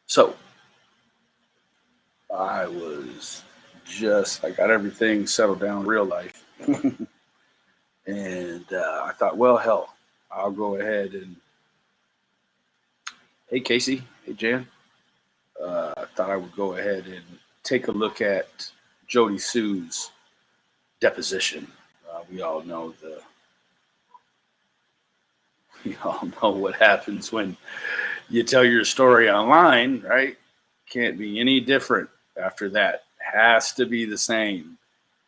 So I I got everything settled down in real life. And I thought, well, hell, I'll go ahead and, hey, Casey, hey, Jan. I thought I would go ahead and take a look at Jodisue'S deposition. We all know we all know what happens when you tell your story online, right? Can't be any different after that. Has to be the same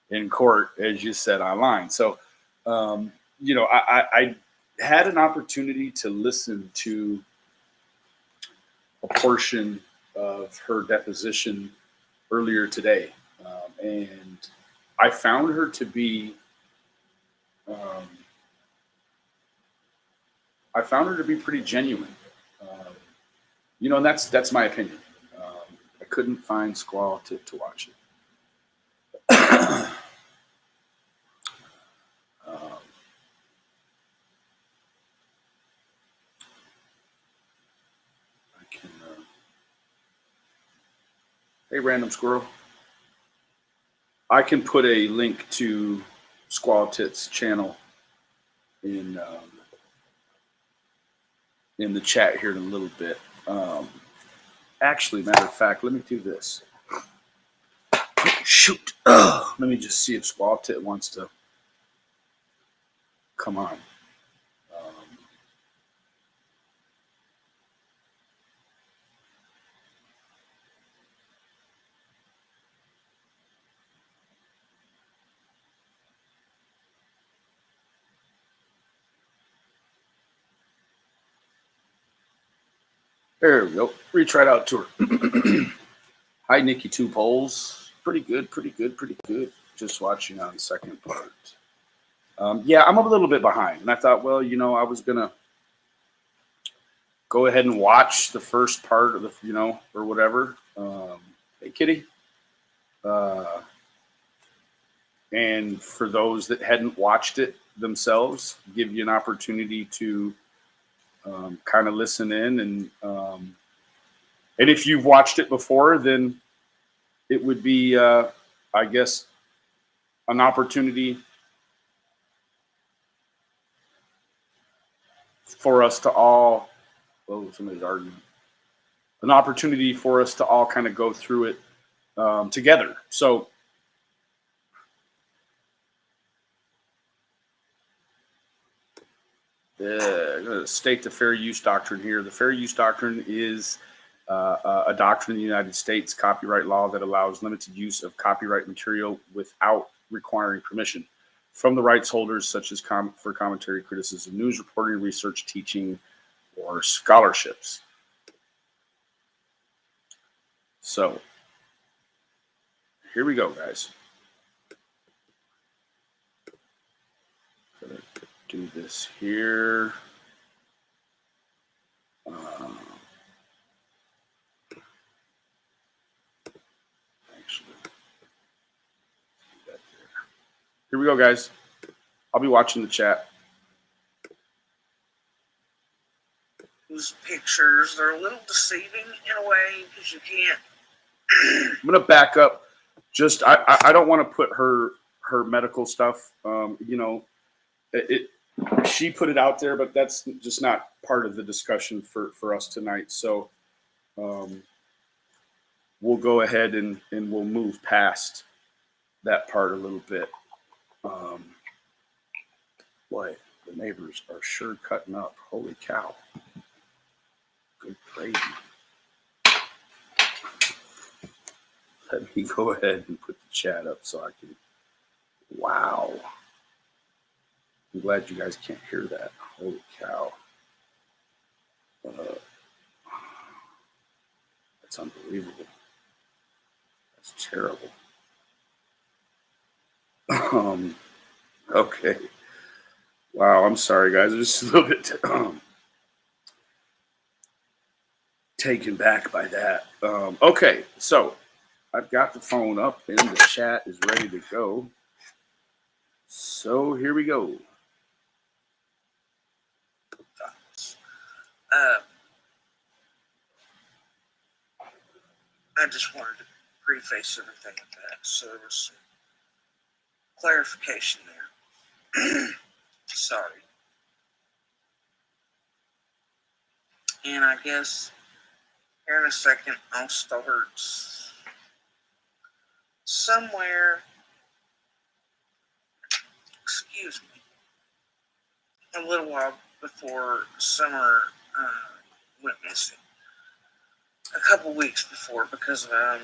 in court as you said online. So, I had an opportunity to listen to a portion of her deposition earlier today, and I found her to be, um, pretty genuine. Um, and that's my opinion. I couldn't find Squall to watch it. um, I can. Hey, random squirrel. I can put a link to Squall Tit's channel in in the chat here in a little bit. Actually, matter of fact, let me do this. Shoot. Let me just see if Squall Tit wants to come on. Um, there we go. Reach right out to her. Hi, Nikki Two Poles. Pretty good, pretty good, pretty good. Just watching on the second part. Yeah, I'm a little bit behind. And I thought, well, I was going to go ahead and watch the first part of or whatever. Hey, kitty. And for those that hadn't watched it themselves, give you an opportunity to kind of listen in. And if you've watched it before, then it would be, I guess, an opportunity for us to all, oh, somebody's arguing, an opportunity for us to all kind of go through it together. So, I'm going to state the fair use doctrine here. The fair use doctrine is a doctrine in the United States copyright law that allows limited use of copyright material without requiring permission from the rights holders, such as for commentary, criticism, news reporting, research, teaching, or scholarships. So here we go, guys. Gonna do this here. Actually, that there. Here we go, guys. I'll be watching the chat. Those pictures, they're a little deceiving in a way because you can't. I'm gonna back up. Just I don't want to put her medical stuff. She put it out there, but that's just not part of the discussion for us tonight. So we'll go ahead and we'll move past that part a little bit. Boy, the neighbors are sure cutting up. Holy cow. Good gravy. Let me go ahead and put the chat up so I can. Wow. I'm glad you guys can't hear that. Holy cow. That's unbelievable. That's terrible. Okay. Wow, I'm sorry, guys. I'm just a little bit taken back by that. Okay, so I've got the phone up and the chat is ready to go. So here we go. I just wanted to preface everything with that, so there was some clarification there. Sorry. And I guess here in a second I'll start somewhere, excuse me, a little while before summer went missing. A couple weeks before, because I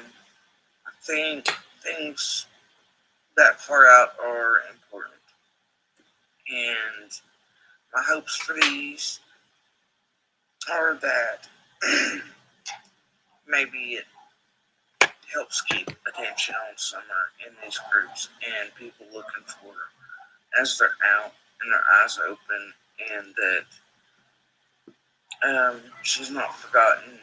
think things that far out are important. And my hopes for these are that maybe it helps keep attention on Summer in these groups and people looking for her as they're out and their eyes open, and that she's not forgotten.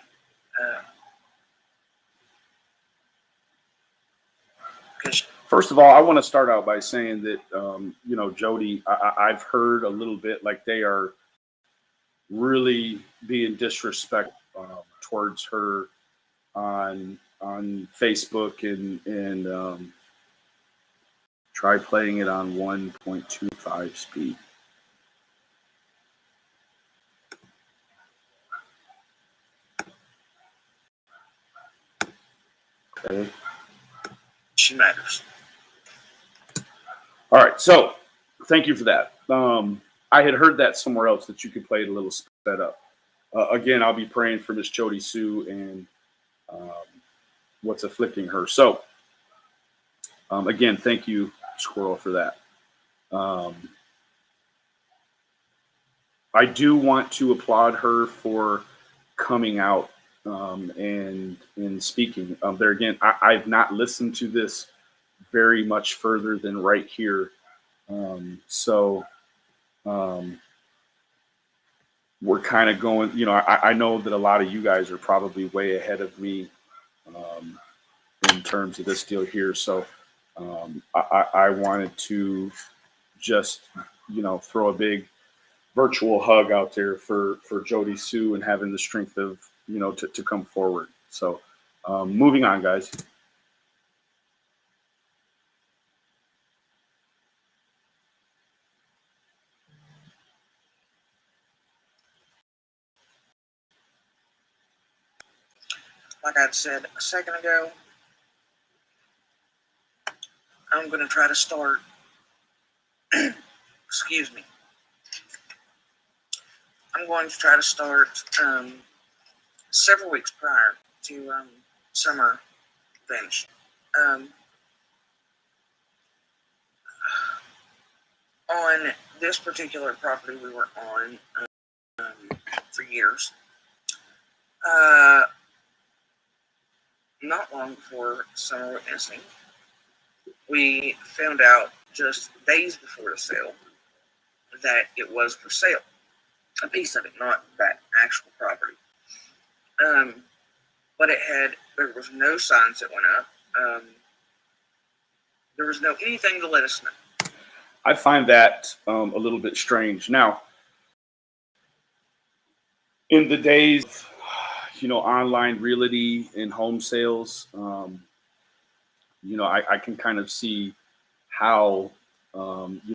First of all, I want to start out by saying that, you know, Jody, I've heard a little bit like they are really being disrespectful towards her on Facebook, and try playing it on 1.25 speed. Okay. She matters. All right, so thank you for that. I had heard that somewhere else, that you could play it a little sped up. Again, I'll be praying for Miss Jody Sue and what's afflicting her. So, again, thank you, Squirrel, for that. I do want to applaud her for coming out and speaking. There again, I've not listened to this very much further than right here. We're kind of going, you know, I know that a lot of you guys are probably way ahead of me in terms of this deal here. So I wanted to just, you know, throw a big virtual hug out there for Jody Sue and having the strength of, you know, to come forward. So moving on, guys. Like I said a second ago, I'm going to try to start, excuse me, I'm going to try to start several weeks prior to summer finish. On this particular property we were on for years, not long before summer went missing, we found out just days before the sale that it was for sale. A piece of it, not that actual property. But there was no signs that went up. There was no anything to let us know. I find that a little bit strange. Now, in the days of, you know, online realty and home sales, you know, I can kind of see how, you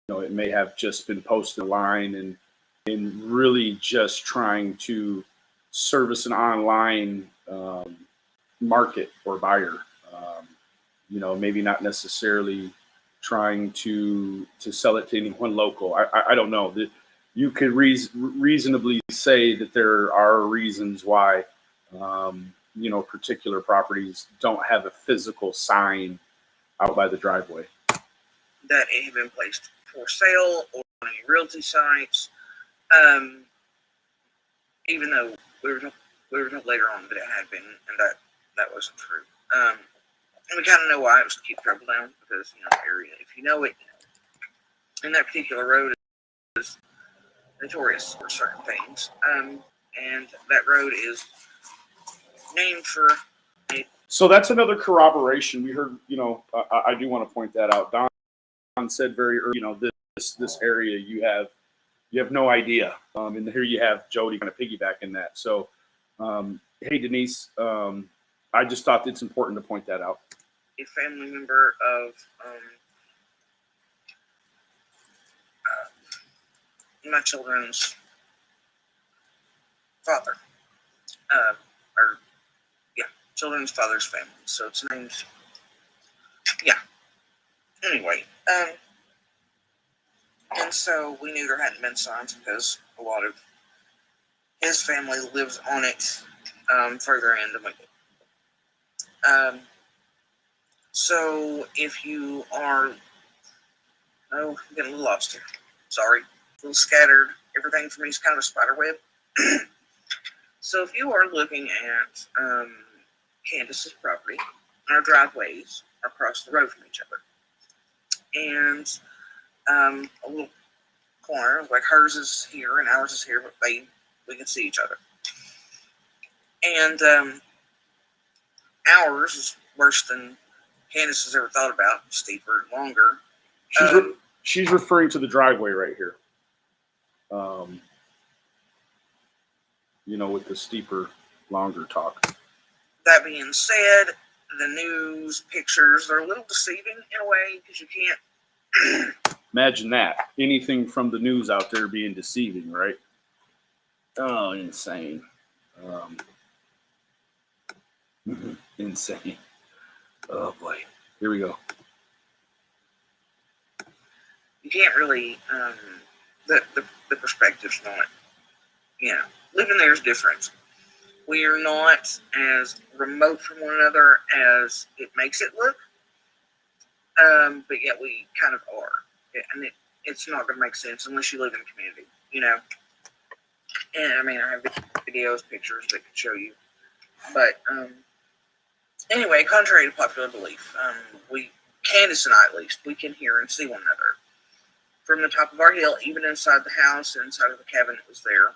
know, it may have just been posted online and really just trying to service an online market or buyer. You know, maybe not necessarily trying to sell it to anyone local. I don't know. That you could reasonably say that there are reasons why you know, particular properties don't have a physical sign out by the driveway that it had been placed for sale or on any realty sites. Even though we were told later on that it had been, and that wasn't true. And we kind of know why. It was to keep trouble down, because, you know, the area, if you know it, you know, and that particular road is notorious for certain things. And that road is named for a. So that's another corroboration. We heard, you know, I do want to point that out. Don said very early, you know, this area you have no idea. And here you have Jody kind of piggybacking that. So, hey, Denise, I just thought it's important to point that out. A family member of my children's father, or yeah, children's father's family. So it's named, yeah. Anyway, and so we knew there hadn't been signs because a lot of his family lives on it further in than we do. So if you are, I'm getting a little lost here. Sorry, a little scattered. Everything for me is kind of a spider web. So if you are looking at Candace's property, our driveways are across the road from each other. And a little corner, like hers is here and ours is here, but we can see each other. And ours is worse than Candace has ever thought about, steeper, longer. She's referring to the driveway right here. With the steeper, longer talk. That being said, the news pictures are a little deceiving in a way because you can't. Imagine that. Anything from the news out there being deceiving, right? Oh, insane. Insane. Oh, boy. Here we go. You can't really, the perspective's not, living there is different. We are not as remote from one another as it makes it look, but yet we kind of are. And it's not going to make sense unless you live in a community, And I mean, I have videos, pictures that could show you. But anyway, contrary to popular belief, Candace and I at least, we can hear and see one another. From the top of our hill, even inside the house, inside of the cabin that was there,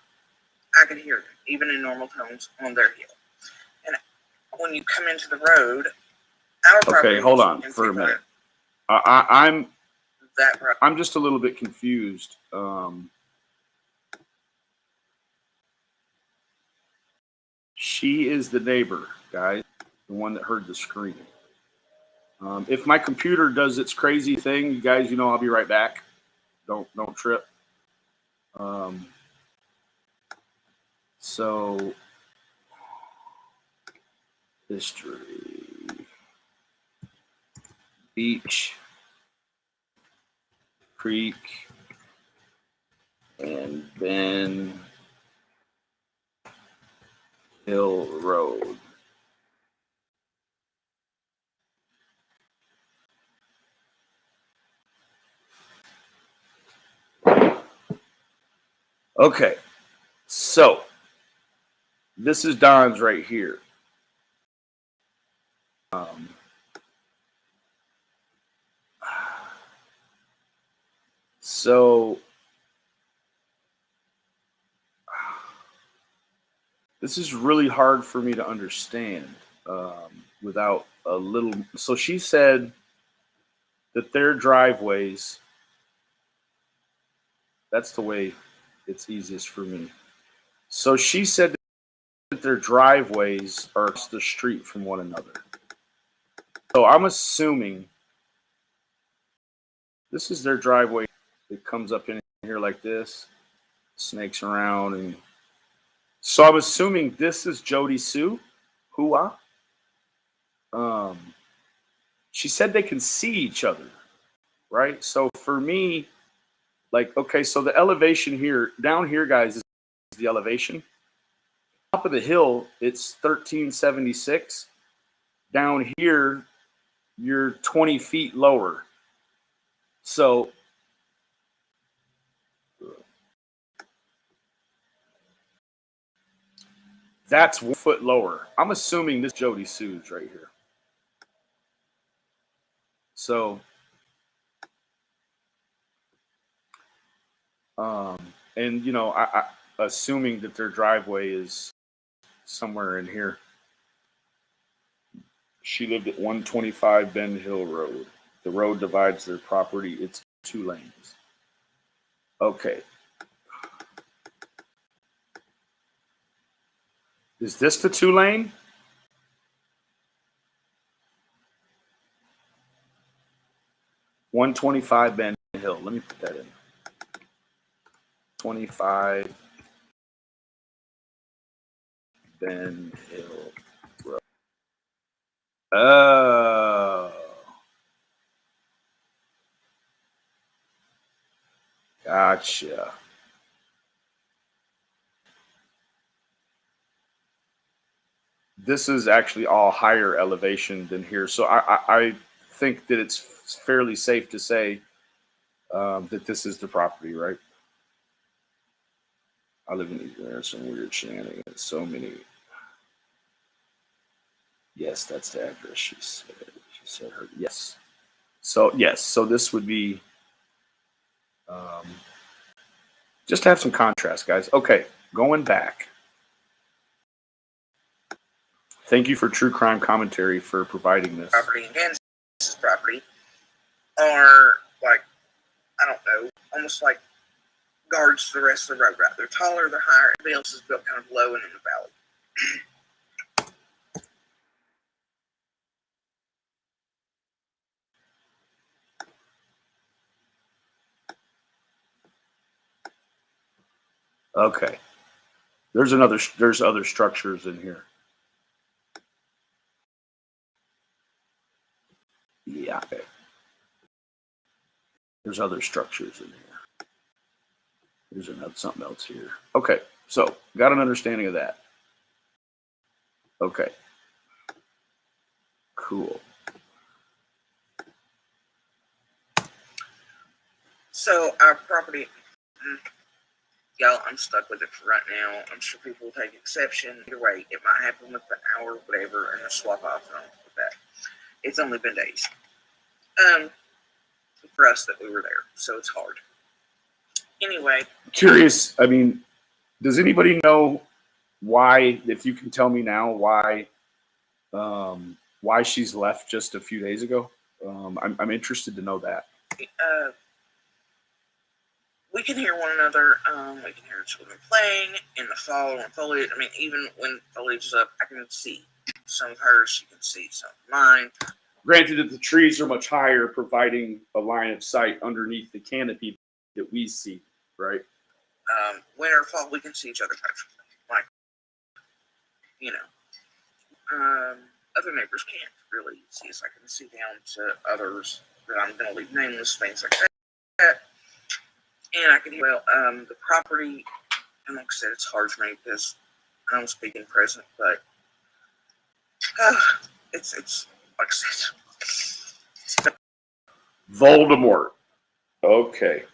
I could hear them, even in normal tones, on their hill. And when you come into the road, our property... Okay, hold on for a minute. I'm just a little bit confused. She is the neighbor, guys, the one that heard the screaming. If my computer does its crazy thing, you guys, I'll be right back. Don't trip. So, history, beach, creek, and Ben Hill Road. Okay, so this is Don's right here. So this is really hard for me to understand without a little. So she said that their driveways, that's the way it's easiest for me. So she said that their driveways are across the street from one another. So I'm assuming this is their driveway. It comes up in here like this, snakes around, and so I'm assuming this is Jodisue'S. Hua. She said they can see each other, right? So for me, like, okay, so the elevation here, down here, guys, is the elevation. Top of the hill, it's 1376. Down here, you're 20 feet lower. So that's 1 foot lower. I'm assuming this Jodisue'S right here. So, and I assuming that their driveway is somewhere in here. She lived at 125 Bend Hill Road. The road divides their property. It's 2 lanes. Okay. Is this the 2 lane? 125 Ben Hill. Let me put that in. 25 Ben Hill Road. Oh. Gotcha. This is actually all higher elevation than here. So I think that it's fairly safe to say that this is the property, right? I live in these. There's some weird shenanigans. So many. Yes, that's the address. She said her. Yes. So yes. So this would be. Just to have some contrast, guys. Okay, going back. Thank you for True Crime Commentary for providing this. Property and Kansas property are like, I don't know, almost like guards to the rest of the road. Right? They're taller, they're higher. Everybody else is built kind of low and in the valley. Okay. There's other structures in here. Yeah. Okay. There's other structures in here. There's something else here. Okay. So got an understanding of that. Okay. Cool. So our property, y'all, I'm stuck with it for right now. I'm sure people will take exception. Either way, it might happen with the hour, whatever, and a swap off and all with that. It's only been days. For us that we were there, so it's hard. Anyway. Curious, I mean, does anybody know why, if you can tell me now, why she's left just a few days ago? I'm interested to know that. We can hear one another. We can hear children playing in the fall and foliage. I mean, even when foliage is up, I can see some of hers. She can see some of mine. Granted that the trees are much higher, providing a line of sight underneath the canopy that we see, right? Winter, fall, we can see each other perfectly. Like, you know, other neighbors can't really see us. I can see down to others that I'm going to leave nameless, things like that. And I can hear, the property, and like I said, it's hard for me because I don't speak in present, but it's like I said. Voldemort. Okay.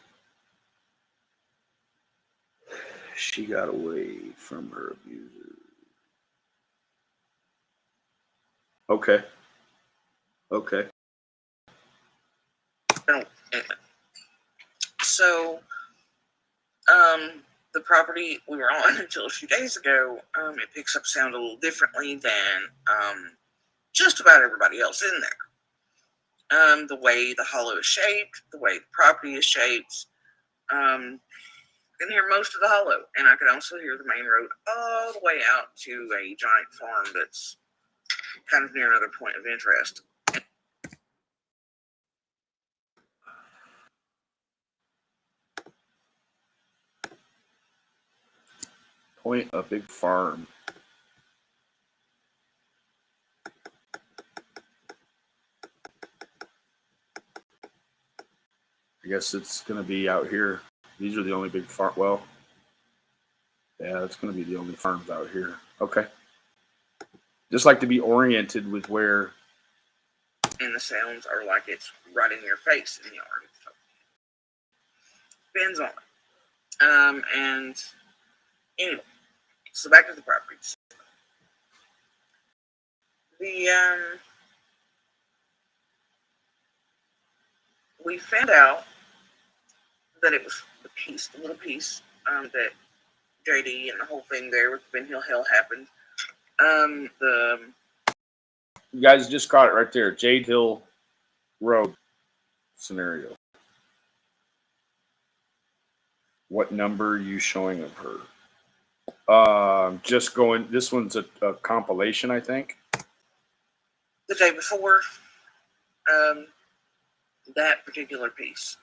She got away from her abuser. Okay. Okay. So, the property we were on until a few days ago, it picks up sound a little differently than just about everybody else in there. The way the hollow is shaped, the way the property is shaped, I can hear most of the hollow, and I can also hear the main road all the way out to a giant farm that's kind of near another point of interest. Point a big farm. I guess it's going to be out here. These are the only big farm. Well, yeah, it's going to be the only farms out here. Okay. Just like to be oriented with where. And the sounds are like it's right in your face in the yard. Depends on it. And anyway, so back to the properties. We found out that it was the little piece that JD and the whole thing there with Ben Hill Hell happened. You guys just caught it right there. Jade Hill Road scenario. What number are you showing of her? Just going. This one's a compilation, I think. The day before, that particular piece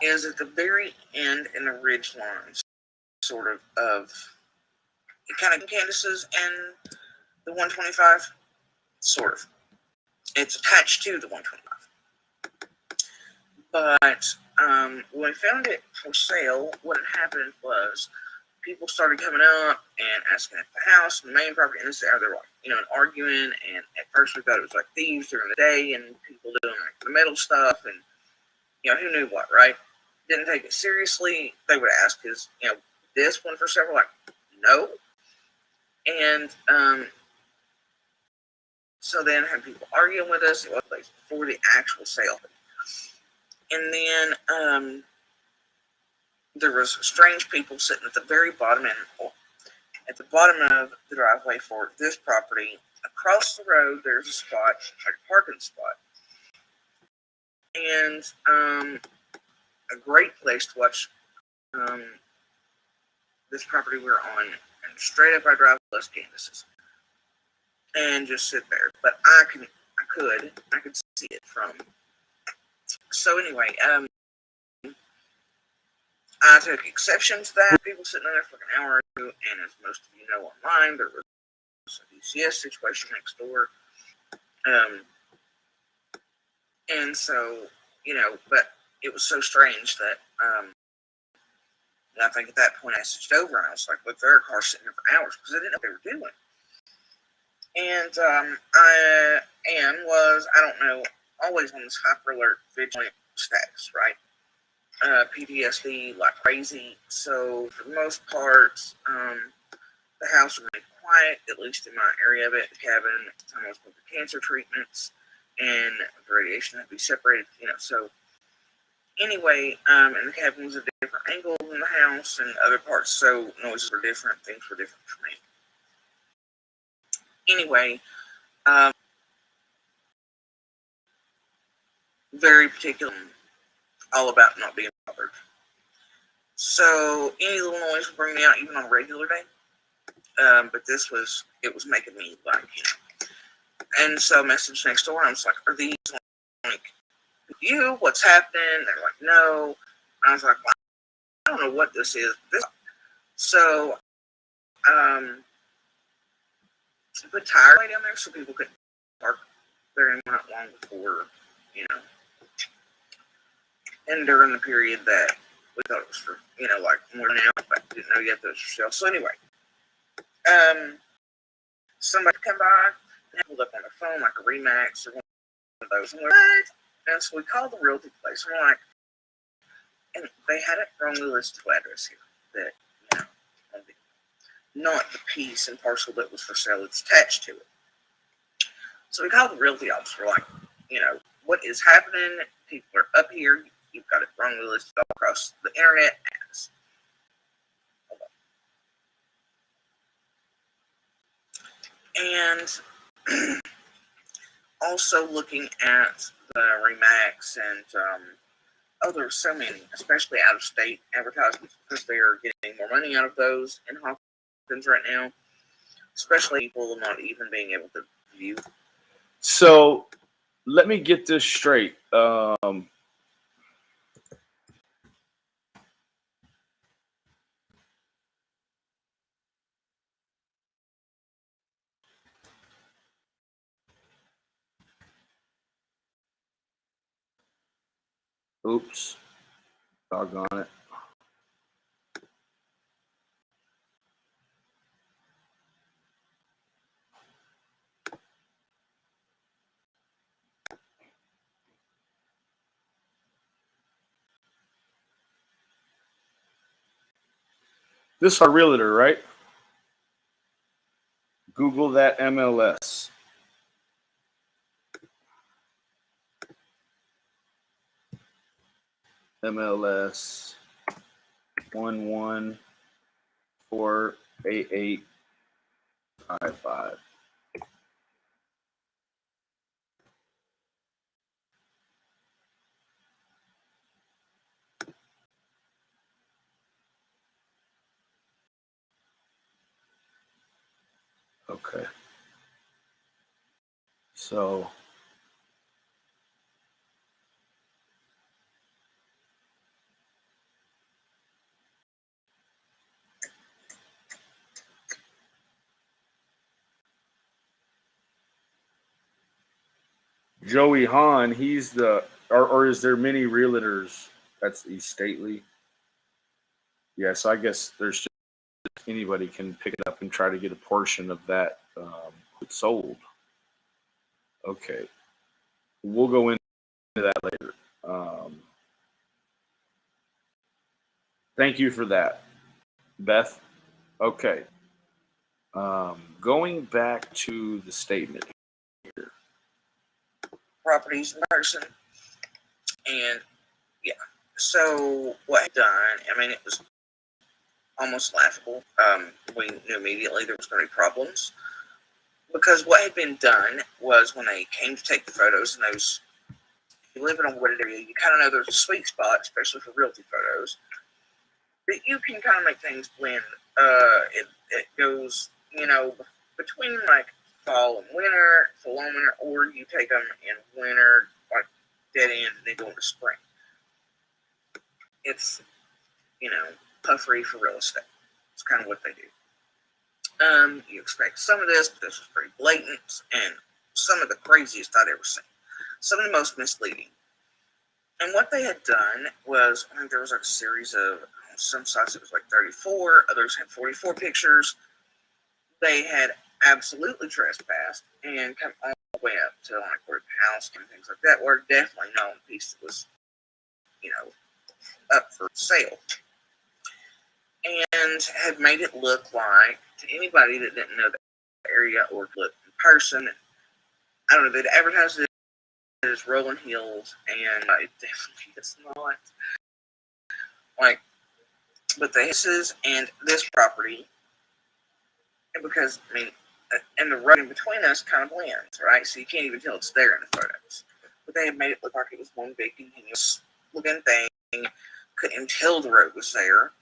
is at the very end in the ridge lines, sort of kind of Candace's and the 125, sort of. It's attached to the 125. But when we found it for sale, what had happened was people started coming up and asking at the house, the main property, and this, they're like, and arguing. And at first we thought it was like thieves during the day and people doing like the metal stuff, and who knew what, right? Didn't take it seriously. They would ask, is this one for sale? We're like, no. And so then had people arguing with us. It was like before the actual sale. And then there was strange people sitting at the very bottom end, at the bottom of the driveway for this property. Across the road, there's a spot, like a parking spot. And a great place to watch this property we're on. And straight up I drive Los Candace's. And just sit there. But I could see it from. So anyway, I took exception to that. People sitting there for like an hour or two, and as most of you know online, there was a DCS situation next door. And so, but it was so strange that I think at that point I switched over and I was like, look, there are cars sitting here for hours because I didn't know what they were doing. And I don't know, always on this hyper alert vigilant status, right? PTSD like crazy. So for the most part, the house remained quiet, at least in my area of it. The cabin, at the time I was going through cancer treatments, and the radiation had to be separated, So anyway, and the cabin was a different angle than the house, and other parts, so noises were different, things were different for me. Anyway, very particular, all about not being bothered. So any little noise would bring me out, even on a regular day. But it was making me like, And so I messaged next door, and I was like, are these like you? What's happening? They're like, no. And I was like, well, I don't know what this is. So I put tire light down there so people could park there not long before, and during the period that we thought it was for, like more now, but didn't know yet that it was for sale. So anyway, somebody come by and pulled up on the phone like a Remax or one of those. And we're like, what? And so we called the realty place. And we're like, and they had it wrongly listed address here. That, not the piece and parcel that was for sale, it's attached to it. So we called the realty office. We're like, what is happening? People are up here. You've got it wrongly listed all across the internet as. And also looking at the Remax and there were so many, especially out of state advertisements, because they are getting more money out of those in Hawkins right now, especially people not even being able to view. So let me get this straight. Oops. Doggone it. This is our realtor, right? Google that MLS. MLS 1148855. Okay. So Joey Hahn, he's the, or is there many realtors? That's East Stately. Yeah, so I guess there's just anybody can pick it up and try to get a portion of that sold. Okay, we'll go into that later. Thank you for that, Beth. Okay, going back to the statement here. Properties in person. And yeah, so what had done, I mean, it was almost laughable. We knew immediately there was going to be problems because what had been done was when they came to take the photos, and those, if you live in a wooded area, you kind of know there's a sweet spot, especially for realty photos, that you can kind of make things blend. It goes, between like fall and winter, fall and winter, or you take them in winter, like dead end, and they go into spring. It's, puffery for real estate. It's kind of what they do. You expect some of this, but this was pretty blatant, and some of the craziest I'd ever seen. Some of the most misleading. And what they had done was, I think there was like a series of, some sites it was like 34, others had 44 pictures. They had absolutely trespassed and come all the way up to like where the house and things like that were definitely known piece that was, up for sale. And had made it look like, to anybody that didn't know the area or look in person, I don't know, they'd advertised it as rolling hills, and it definitely is not. Like, but the houses and this property, because, I mean, and the road in between us kind of blends, right? So you can't even tell it's there in the photos. But they had made it look like it was one big continuous looking thing. Couldn't even tell the road was there.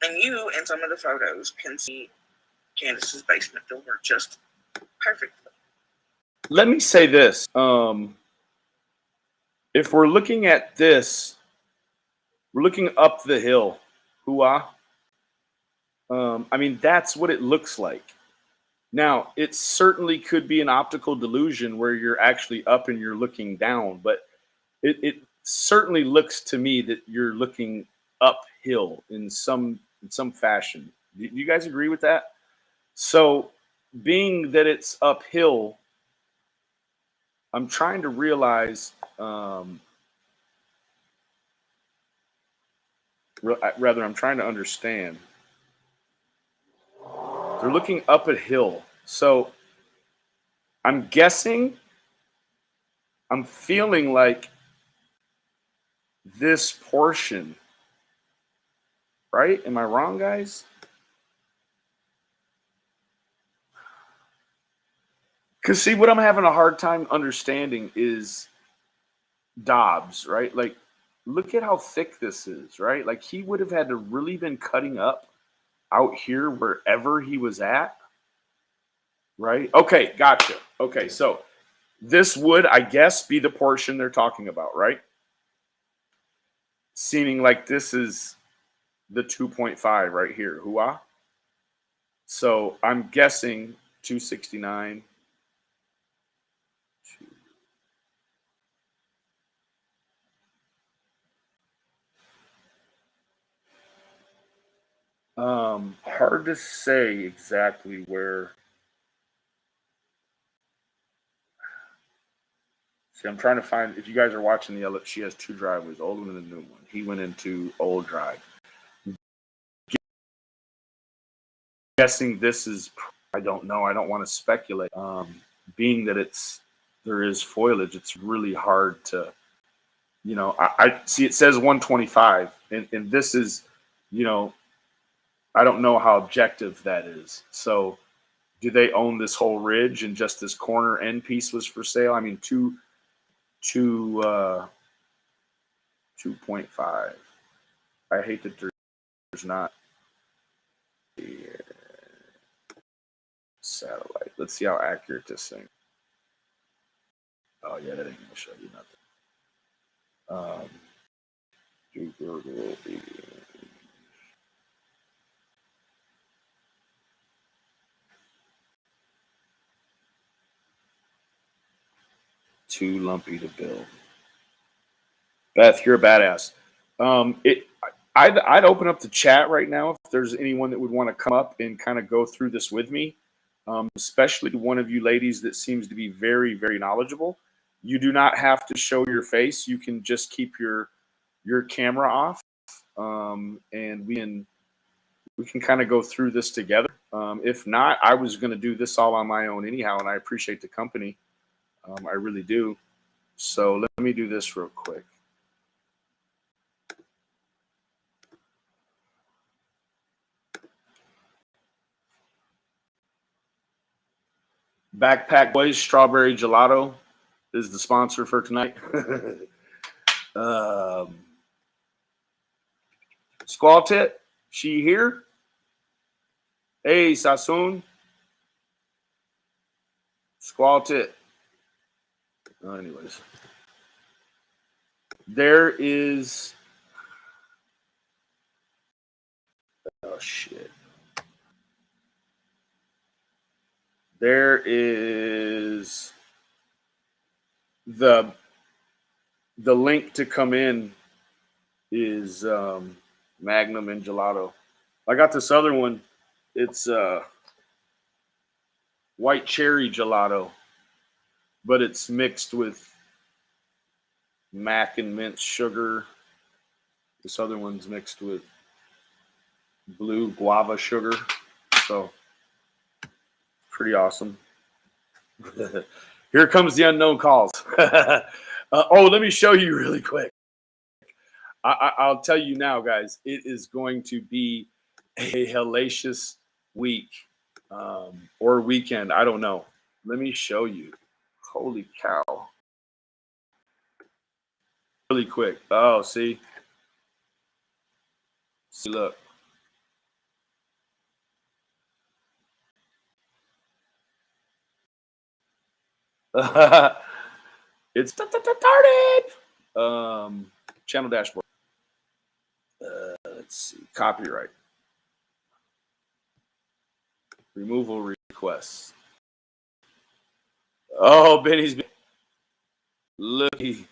And you, in some of the photos, can see Candace's basement door just perfectly. Let me say this. If we're looking at this, we're looking up the hill. Hoo-ah. I mean, that's what it looks like. Now, it certainly could be an optical delusion where you're actually up and you're looking down, but it certainly looks to me that you're looking uphill in some fashion. Do you guys agree with that? So, being that it's uphill, I'm trying to realize, rather, I'm trying to understand. They're looking up a hill. So, I'm guessing, I'm feeling like this portion, right? Am I wrong, guys? Because see, what I'm having a hard time understanding is Dobbs, right? Like, look at how thick this is, right? Like, he would have had to really been cutting up out here wherever he was at, right? Okay, gotcha. Okay, so this would, I guess, be the portion they're talking about, right? Seeming like this is the 2.5 right here. Hoo-ah. So I'm guessing 269. Hard to say exactly where. See, I'm trying to find. If you guys are watching the other, she has two driveways, old one and a new one. He went into old drive. Guessing this is. I don't know. I don't want to speculate. Being that there is foliage, it's really hard to. I see. It says 125, and this is, I don't know how objective that is. So, do they own this whole ridge and just this corner end piece was for sale? I mean, 2.5. I hate that there's not the satellite. Let's see how accurate this thing. Oh yeah, that ain't gonna show you nothing. Google 2.5. too lumpy to build. Beth, you're a badass. I'd open up the chat right now if there's anyone that would want to come up and kind of go through this with me, especially one of you ladies that seems to be very, very knowledgeable. You do not have to show your face. You can just keep your camera off, and we can kind of go through this together. If not, I was going to do this all on my own anyhow, and I appreciate the company. I really do. So let me do this real quick. Backpack Boys Strawberry Gelato is the sponsor for tonight. Squall Tit, she here? Hey, Sassoon. Squall Tit. Anyways. There is... Oh, shit. There is the link to come in is Magnum and Gelato. I got this other one. It's white cherry gelato, but it's mixed with mac and mint sugar. This other one's mixed with blue guava sugar. So pretty awesome. Here comes the unknown calls. Let me show you really quick. I'll tell you now, guys, it is going to be a hellacious week or weekend. I don't know. Let me show you. Holy cow. Really quick. Oh, see? See, look. It's started. Channel dashboard. Let's see. Copyright. Removal requests. Oh, Benny's been looky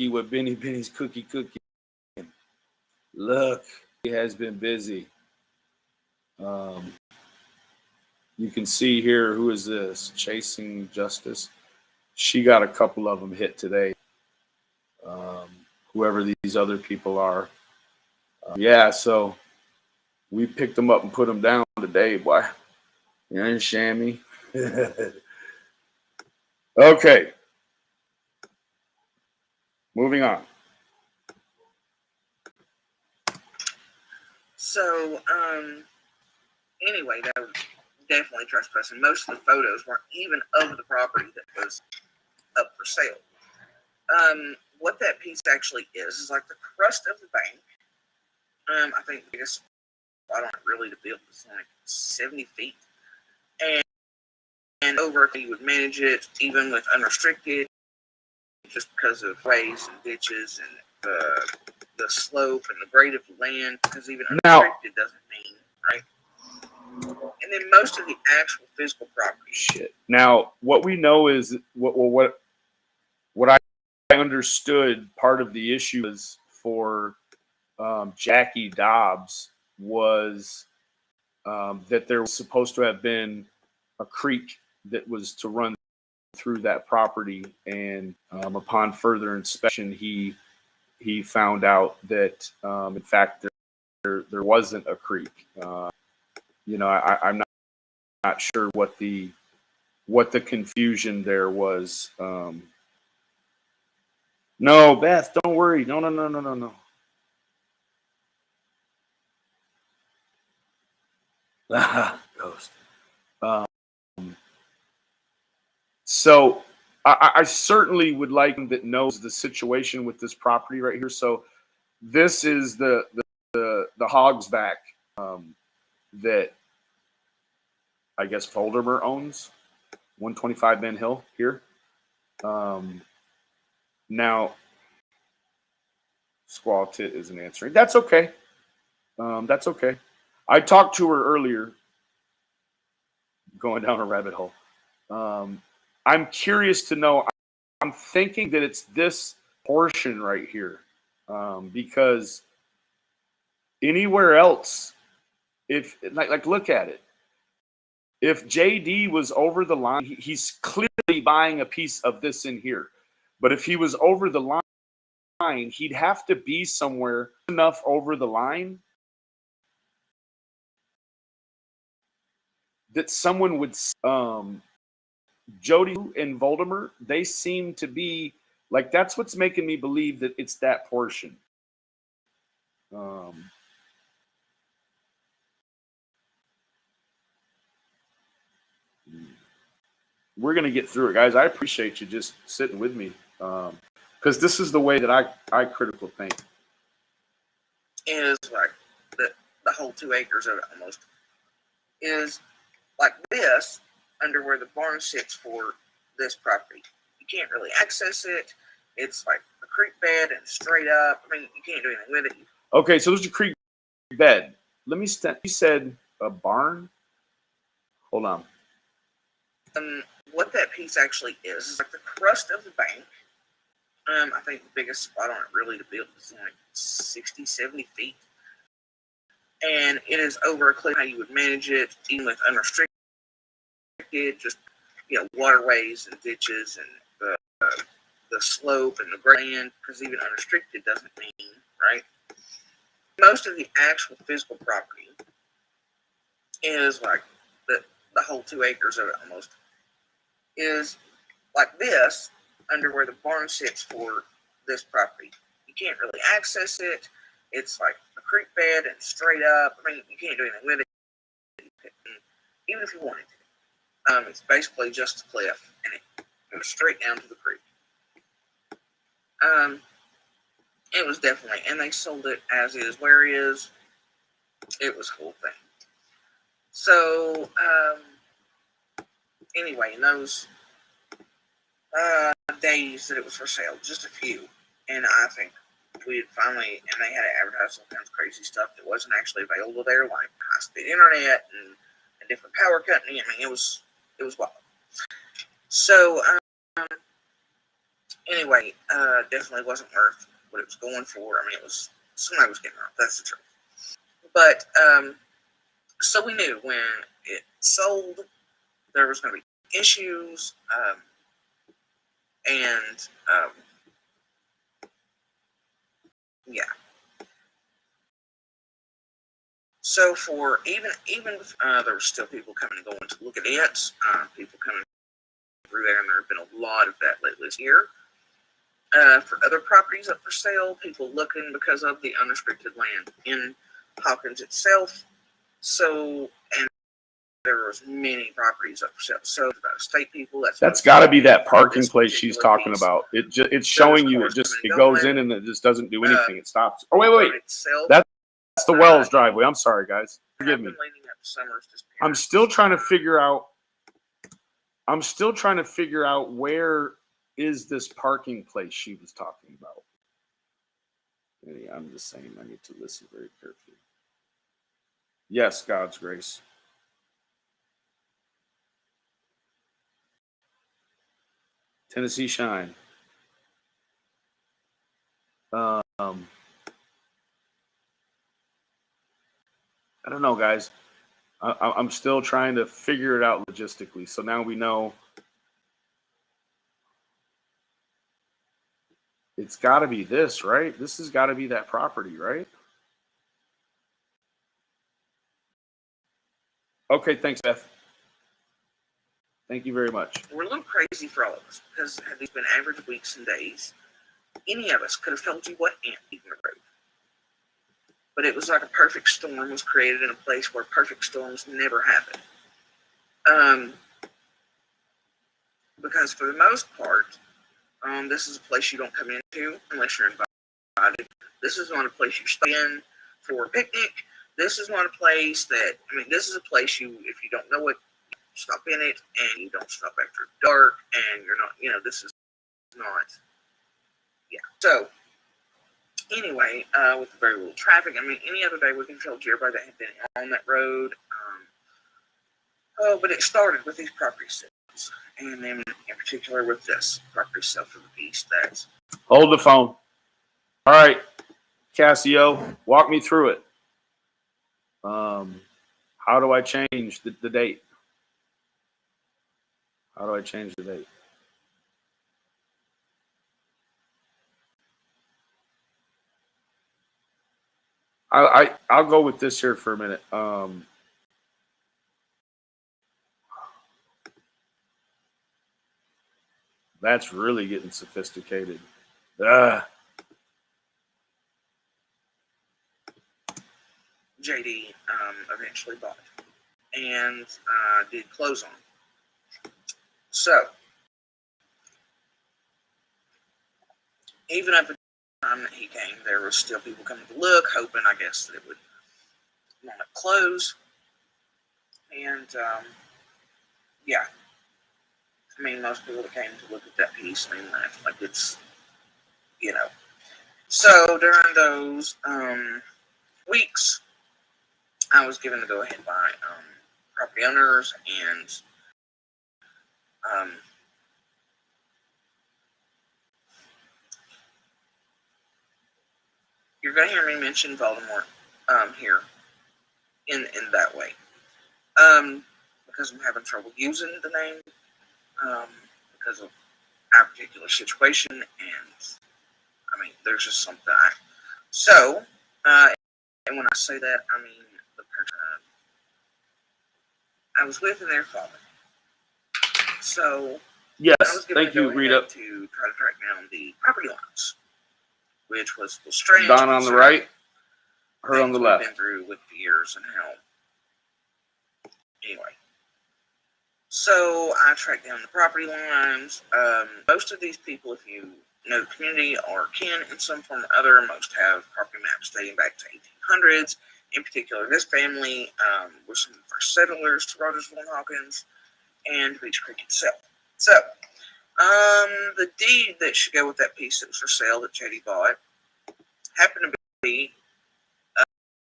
what Benny's cookie. Look, he has been busy. You can see here, who is this? Chasing Justice. She got a couple of them hit today. Whoever these other people are. Yeah, so we picked them up and put them down today, boy. You know, Shammy. Okay. Moving on. So, anyway, that was definitely trespassing. Most of the photos weren't even of the property that was up for sale. What that piece actually is like the crust of the bank. I think the biggest spot on it really to build is like 70 feet. And over, you would manage it even with unrestricted, just because of ways and ditches and the slope and the grade of the land, because even unrestricted doesn't mean, right? And then most of the actual physical property. Shit. Now, what we know is what I understood part of the issue is for Jackie Dobbs was that there was supposed to have been a creek that was to run through that property, and upon further inspection, he found out that in fact there wasn't a creek. I'm not sure what the confusion there was. No, Beth, don't worry. No. Ghost. So I certainly would like him that knows the situation with this property right here. So this is the hog's back that I guess Foldermer owns, 125 Ben Hill here. Now, Squall Tit isn't answering. That's okay. That's okay. I talked to her earlier, going down a rabbit hole. I'm curious to know. I'm thinking that it's this portion right here, because anywhere else, if like look at it. If JD was over the line, he's clearly buying a piece of this in here. But if he was over the line, he'd have to be somewhere enough over the line that someone would. Jody and Voldemort, they seem to be like, that's what's making me believe that it's that portion. We're going to get through it, guys. I appreciate you just sitting with me, because this is the way that I critical think. Is like the whole 2 acres of it almost is like this under where the barn sits for this property. You can't really access it. It's like a creek bed and straight up. I mean, you can't do anything with it. Okay, so there's a creek bed. Let me you said a barn? Hold on. What that piece actually is like the crust of the bank. I think the biggest spot on it really to build is like 60, 70 feet. And it is over a cliff. How you would manage it, even with unrestricted, just waterways and ditches and the slope and the land, because even unrestricted doesn't mean, right? Most of the actual physical property is like the whole 2 acres of it almost is like this under where the barn sits for this property. You can't really access it. It's like a creek bed and straight up. I mean, you can't do anything with it, even if you wanted to. It's basically just a cliff, and it goes straight down to the creek. It was definitely, and they sold it as is, where is. It was a whole thing. So, anyway, in those days that it was for sale, just a few, and I think we had finally, and they had to advertise all kinds of crazy stuff that wasn't actually available there, like high-speed internet and a different power company. I mean, it was wild. So, anyway, definitely wasn't worth what it was going for. I mean, somebody was getting off. That's the truth. But, so we knew when it sold, there was going to be issues, and, yeah. So for even there were still people coming and going to look at it, people coming through there, and there have been a lot of that lately this year. For other properties up for sale, people looking because of the unrestricted land in Hawkins itself. So, and there was many properties up for sale. So about state people. That's got to be that parking place she's talking about. It's showing you. It goes in and it just doesn't do anything. It stops. Oh wait. That's the Wells driveway. I'm sorry, guys. Forgive me. I'm still trying to figure out. Where is this parking place she was talking about. I'm just saying I need to listen very carefully. Yes, God's grace. Tennessee Shine. I don't know, guys. I'm still trying to figure it out logistically. So now we know it's got to be this, right? This has got to be that property, right? Okay, thanks, Beth. Thank you very much. We're a little crazy for all of us, because had these been average weeks and days, any of us could have told you what ant eating the road. But it was like a perfect storm was created in a place where perfect storms never happen. Because for the most part, this is a place you don't come into unless you're invited. This is not a place you stay in for a picnic. This is not a place this is a place if you don't know it, you stop in it, and you don't stop after dark, and you're not, this is not, yeah. So, anyway, with very little traffic, any other day we can tell everybody that had been on that road. But it started with these property sales. ones, and in particular with this property sale for the piece. That's Hold the phone. All right, Cassio, walk me through it. How do I change the date? How do I change the date? I'll go with this here for a minute. That's really getting sophisticated. JD eventually bought and did close on. So even at the time that he came, there were still people coming to look, hoping, I guess, that it would want to close. And yeah, I mean, most people that came to look at that piece, I mean, laughed like it's, you know. So during those weeks, I was given the go-ahead by property owners, and you're going to hear me mention Voldemort here in that way, because I'm having trouble using the name because of our particular situation, and I mean, there's just something. So, and when I say that, I mean the person I was with and their father. So, Yes, I was given thank you, Rita. to try to track down the property lines, which was strange. Don on the right, her on the left. Been through with the years and how. Anyway, so I tracked down the property lines. Most of these people, if you know the community, are kin in some form or other. Most have property maps dating back to 1800s. In particular, this family were some of the first settlers to Rogersville and Hawkins and Beach Creek itself. So, the deed that should go with that piece that was for sale that JD bought happened to be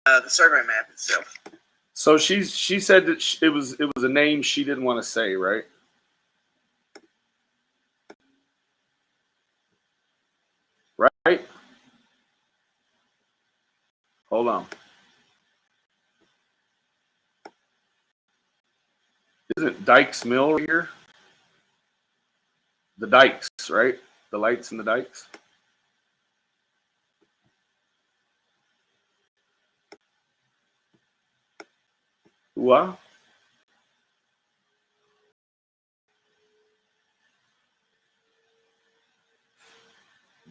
the survey map itself. So she said that it was a name she didn't want to say, right? Right? Hold on. Isn't Dykes Mill right here? The Dykes, right? The lights in the Dykes. What?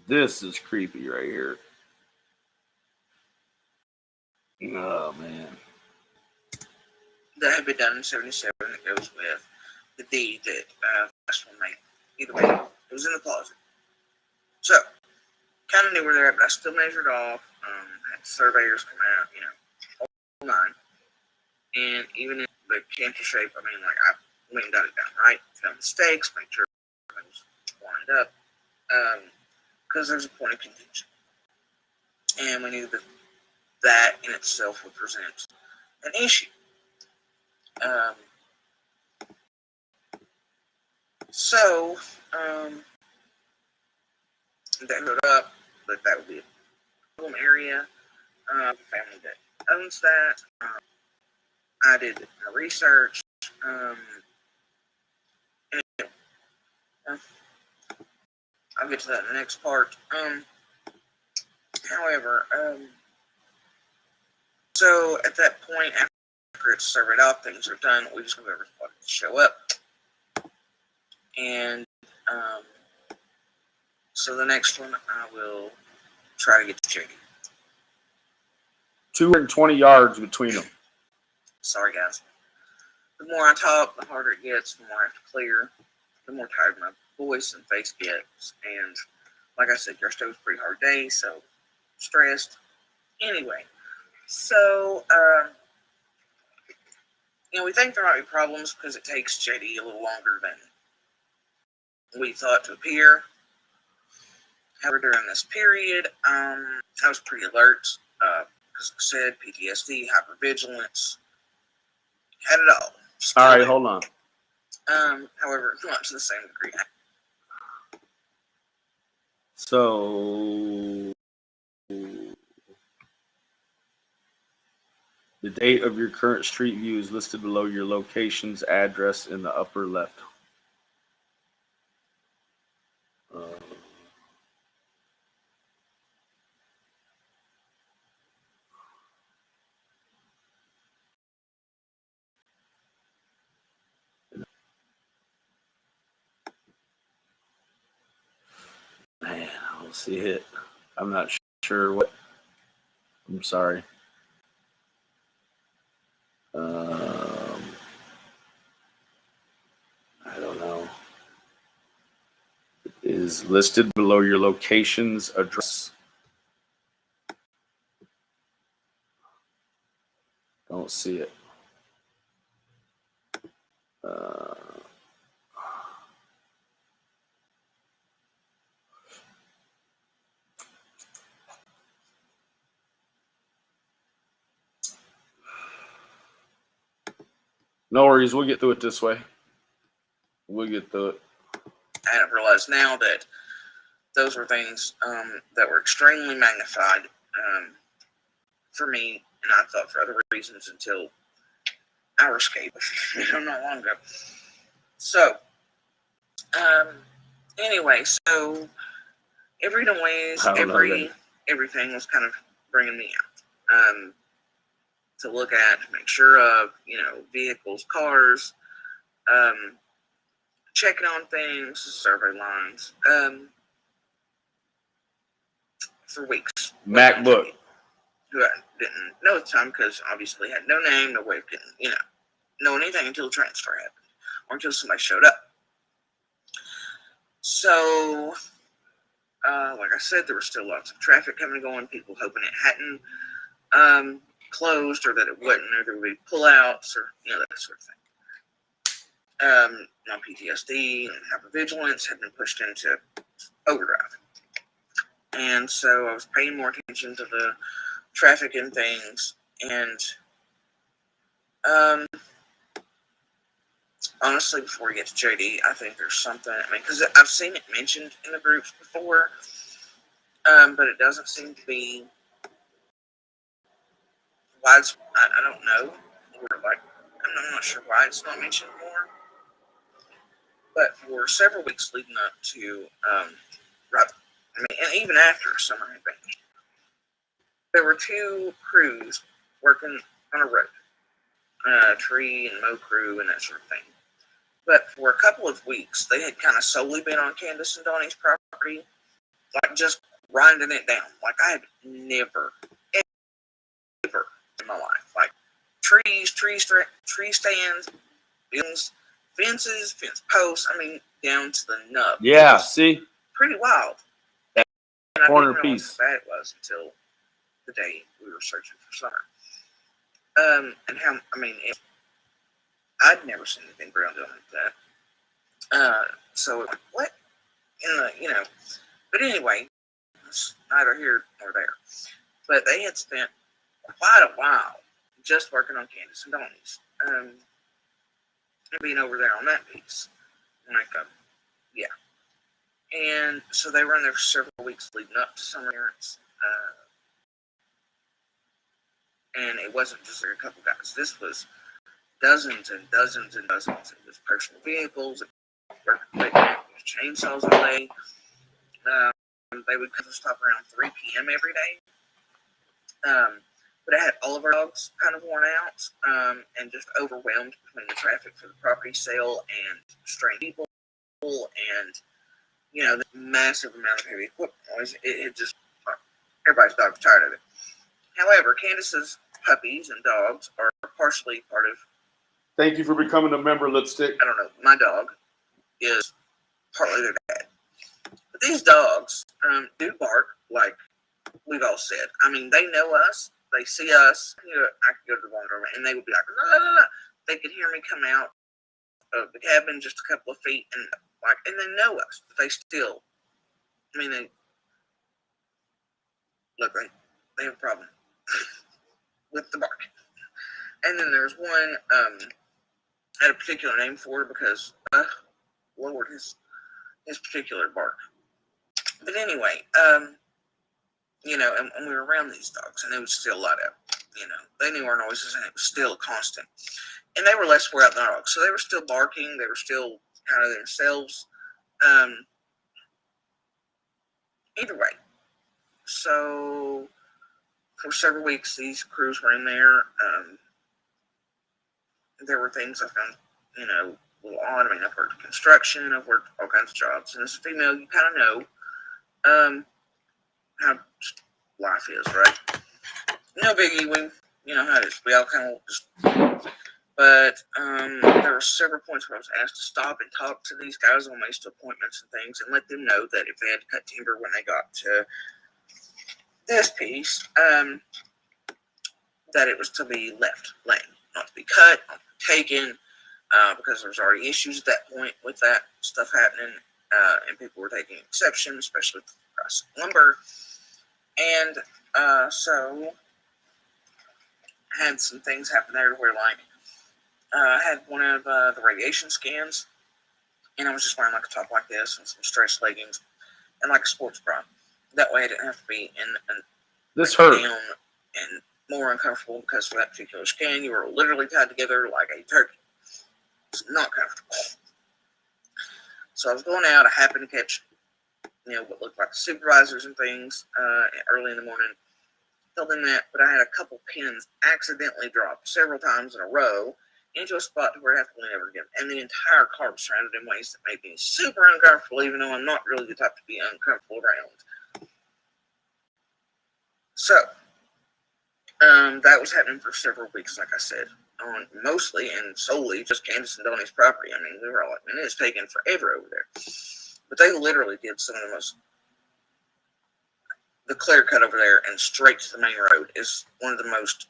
This is creepy right here. Oh, man. That had been done in 77. That goes with the deed that last one made. Either way, it was in the closet. So, kind of knew where they're at, but I still measured off. Had surveyors come out, you know, all nine. And even in the cancer shape, I mean, like, I went and got it down, right? Found mistakes, make sure it was lined up. Because there's a point of contention. And we knew that that in itself would present an issue. So, that ended up that would be a problem area. The family that owns that. I did my research. I'll get to that in the next part. However, so at that point, after it's surveyed out, things are done, we just whoever's wanted to show up. And so the next one, I will try to get to JD. 220 yards between them. Sorry, guys. The more I talk, the harder it gets, the more I have to clear, the more tired my voice and face gets. And like I said, yesterday was a pretty hard day, so stressed. Anyway, so, you know, we think there might be problems because it takes JD a little longer than we thought to appear. However, during this period, I was pretty alert. Because like I said, PTSD, hypervigilance, had it all. All right, hold on. However, not to the same degree. So, the date of your current street view is listed below your location's address in the upper left. Man, I don't see it. I'm not sure what. I'm sorry. I don't know. It is listed below your location's address. Don't see it. No worries. We'll get through it this way. We'll get through it. I have realized now that those were things that were extremely magnified for me, and I thought for other reasons until our escape, not long ago. So, anyway, so every noise, everything was kind of bringing me out to look at, to make sure of, vehicles, cars, checking on things, survey lines, for weeks. MacBook. Who I didn't know at the time because obviously had no name, no way of getting, know anything until the transfer happened or until somebody showed up. So, like I said, there was still lots of traffic coming and going, people hoping it hadn't closed or that it wouldn't, or there would be pullouts or, that sort of thing. My PTSD and hypervigilance had been pushed into overdrive. And so I was paying more attention to the traffic and things, and honestly, before we get to JD, I think there's something, because I've seen it mentioned in the groups before, but it doesn't seem to be widespread. I don't know, or I'm not sure why it's not mentioned more, but for several weeks leading up to, and even after summer had been, there were two crews working on a road, tree and mow crew and that sort of thing. But for a couple of weeks, they had kind of solely been on Candace and Donnie's property, just grinding it down. I had never, ever in my life, trees, tree stands, buildings, fences, fence posts, down to the nub. Yeah, see? Pretty wild. That and corner I didn't realize piece. how bad it was until the day we were searching for summer. And how, I'd never seen anything brown done like that. So, what? But anyway, it's neither here nor there. But they had spent quite a while just working on Candace and Donnie's. Being over there on that piece. Yeah. And so they were in there for several weeks leading up to summer clearance. And it wasn't just a couple guys. This was dozens and dozens and dozens. It was personal vehicles, chainsaws all day. They would stop around 3 p.m. every day. But I had all of our dogs kind of worn out and just overwhelmed between the traffic for the property sale and strange people and, the massive amount of heavy equipment noise. It just, everybody's dog was tired of it. However, Candace's puppies and dogs are partially part of... Thank you for becoming a member, Lipstick. I don't know. My dog is partly their dad. But these dogs do bark like we've all said. They know us. They see us. I could go to the laundry and they would be like, la, la, la, la. They could hear me come out of the cabin just a couple of feet and they know us, but they still, they look like they have a problem with the barking. And then there's one had a particular name for it because, Lord, his particular bark. But anyway, and we were around these dogs, and they would still light up. They knew our noises, and it was still a constant. And they were less wore out than our dogs, so they were still barking. They were still kind of themselves. Either way, so for several weeks, these crews were in there. There were things I found, a little odd. I mean, I've worked construction, I've worked all kinds of jobs, and as a female, you kind of know how life is, right? No biggie. You know how it is. We all kind of just. But there were several points where I was asked to stop and talk to these guys on ways to appointments and things, and let them know that if they had to cut timber when they got to this piece, that it was to be left laying, not to be cut, not to be taken, because there was already issues at that point with that stuff happening, and people were taking exception, especially with the price of lumber. And so I had some things happen there where, like, I had one of the radiation scans, and I was just wearing like a top like this and some stretch leggings and like a sports bra. That way I didn't have to be in This hurt. down and more uncomfortable, because for that particular scan, you were literally tied together like a turkey. It's not comfortable. So I was going out. I happened to catch, what looked like the supervisors and things early in the morning. Told them that, but I had a couple pins accidentally dropped several times in a row into a spot where I have to lean over again. And the entire car was surrounded in ways that made me super uncomfortable, even though I'm not really the type to be uncomfortable around. So, that was happening for several weeks, like I said, on mostly and solely just Candace and Donnie's property. I mean, we were all like, man, it's taking forever over there. But they literally did some of the clear cut over there and straight to the main road is one of the most,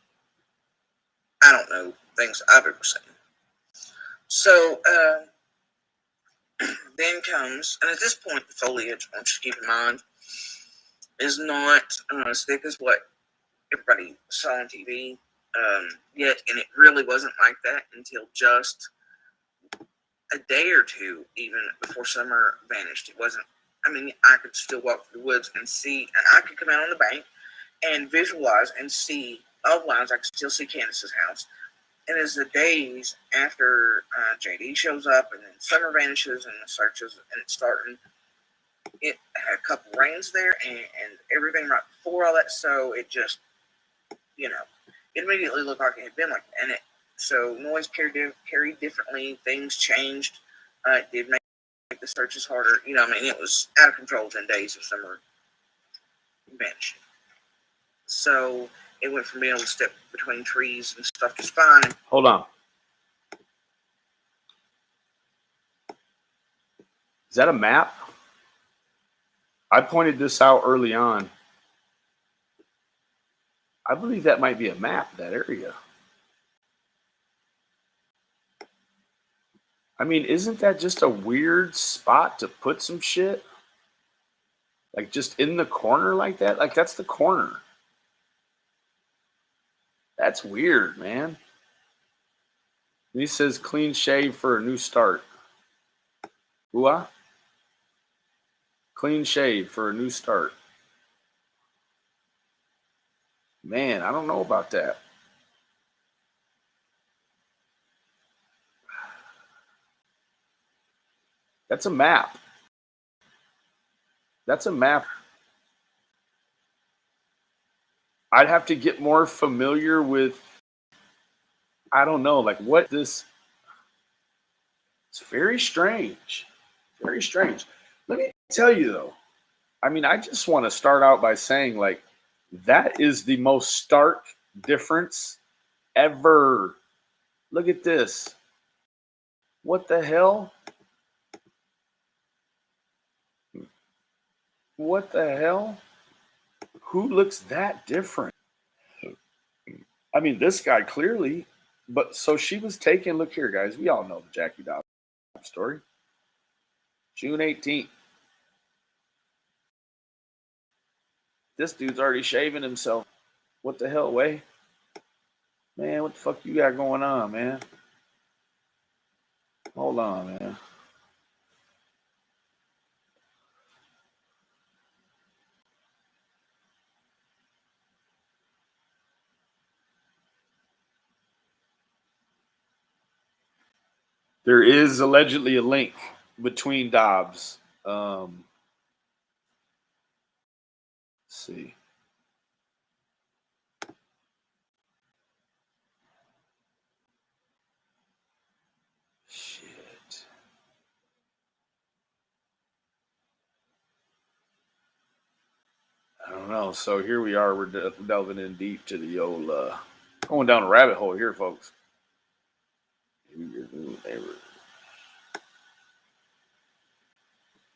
I don't know, things I've ever seen. So, then comes, and at this point, the foliage, I want you to keep in mind, is not as thick as what everybody saw on TV yet, and it really wasn't like that until just a day or two, even before summer vanished. It wasn't, I could still walk through the woods and see, and I could come out on the bank and visualize and see outlines. I could still see Candace's house. And as the days after JD shows up and then summer vanishes and the searches and it's starting, it had a couple rains there and everything right before all that. So it just, it immediately looked like it had been like that. And so noise carried differently. Things changed. It did make the searches harder. It was out of control 10 days of summer vanishing. So it went from being able to step between trees and stuff just fine. Hold on. Is that a map? I pointed this out early on. I believe that might be a map, that area. Isn't that just a weird spot to put some shit? Like, just in the corner like that? Like, that's the corner. That's weird, man. And he says clean shave for a new start. What? Clean shave for a new start. Man, I don't know about that. That's a map. That's a map. I'd have to get more familiar with, I don't know, like what this. It's very strange. Very strange. Let me tell you, though. I just want to start out by saying, like, that is the most stark difference ever. Look at this. What the hell? What the hell? Who looks that different? This guy clearly, but so she was taken. Look here, guys. We all know the Jackie Dobbs story. June 18th. This dude's already shaving himself. What the hell, Way? Man, what the fuck you got going on, man? Hold on, man. There is allegedly a link between Dobbs. Let's see. Shit. I don't know. So here we are. We're delving in deep to the old, going down a rabbit hole here, folks.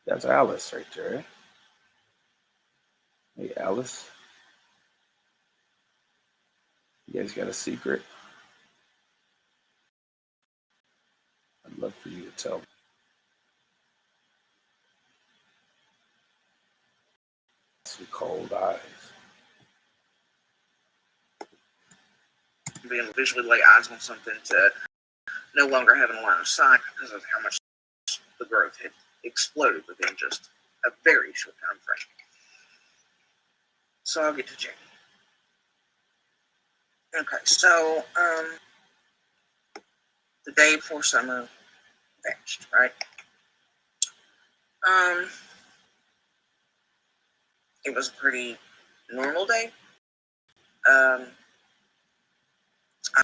That's Alice right there. Hey, Alice. You guys got a secret? I'd love for you to tell me. Some cold eyes. Being able to visually lay eyes on something to no longer having a line of sight because of how much the growth had exploded within just a very short time frame. So I'll get to Jamie. Okay, so the day before summer vanished, right? It was a pretty normal day. I'm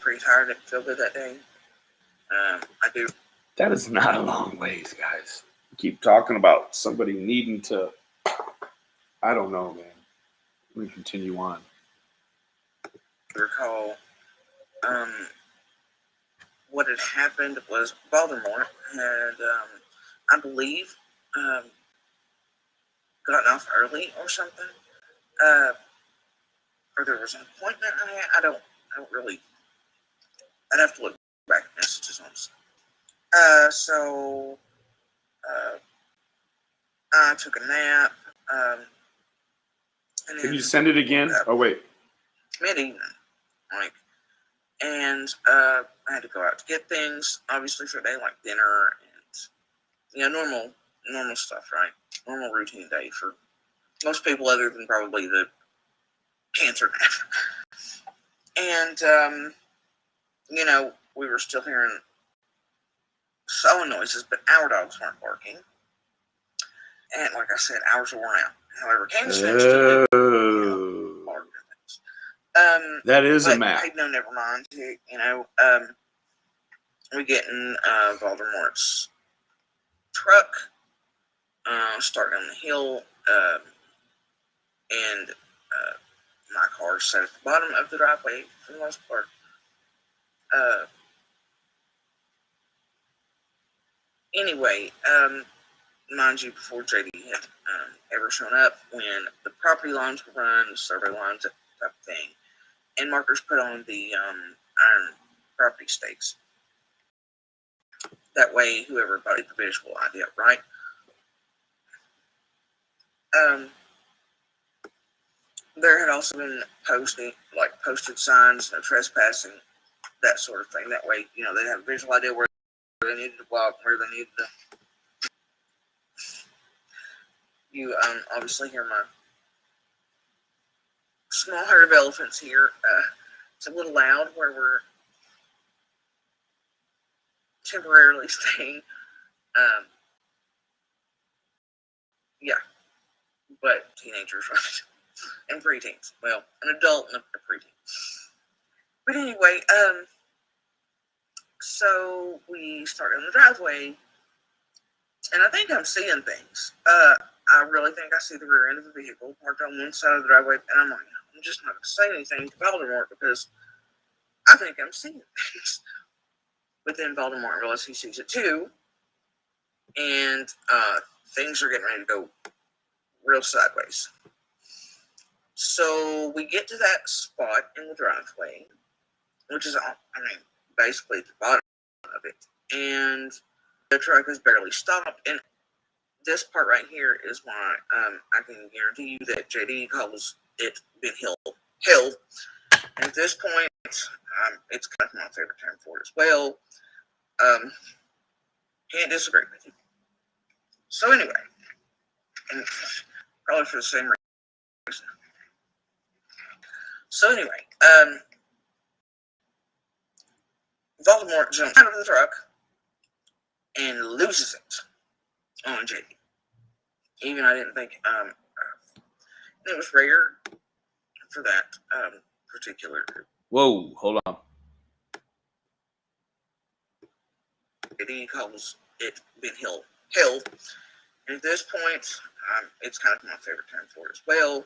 pretty tired. I didn't feel good that day. I do. That is not a long ways, guys. Keep talking about somebody needing to. I don't know, man. Let me continue on. Recall, what had happened was Voldemort had, I believe, gotten off early or something. Or there was an appointment I had. I don't really. I'd have to look back at messages on stuff. So I took a nap. And Can you send it again? Oh, wait. Mid-evening, like, and I had to go out to get things, obviously for a day, like dinner and normal stuff, right? Normal routine day for most people, other than probably the cancer nap. And we were still hearing sawing noises, but our dogs weren't barking. And like I said, ours were worn out. However, Candace finished to bark. That is a map. No, never mind. We get in Voldemort's truck, start down the hill, and my car sat at the bottom of the driveway for the most part. Anyway, mind you, before JD had ever shown up, when the property lines were run, the survey lines, that type of thing, and markers put on the iron property stakes. That way, whoever bought the visual idea, right? There had also been posted signs, no trespassing, that sort of thing. That way, they'd have a visual idea where they needed to walk, where they needed to. You obviously hear my small herd of elephants here. It's a little loud where we're temporarily staying. Yeah, but teenagers, right? And preteens. Well, an adult and a preteen. But anyway, so we started on the driveway, and I think I'm seeing things. I really think I see the rear end of the vehicle parked on one side of the driveway, and I'm like, I'm just not going to say anything to Voldemort because I think I'm seeing things. But then Voldemort realizes he sees it too, and things are getting ready to go real sideways. So we get to that spot in the driveway, which is, basically at the bottom of it, and the truck is barely stopped. And this part right here is why I can guarantee you that JD calls it being held. And at this point, it's kind of my favorite term for it as well. Can't disagree with you. So anyway, and probably for the same reason. So anyway, Voldemort jumps out of the truck and loses it on JD. Even I didn't think it was rare for that particular group. Whoa, hold on. He calls it Ben Hill. Hill. And at this point, it's kind of my favorite term for it as well.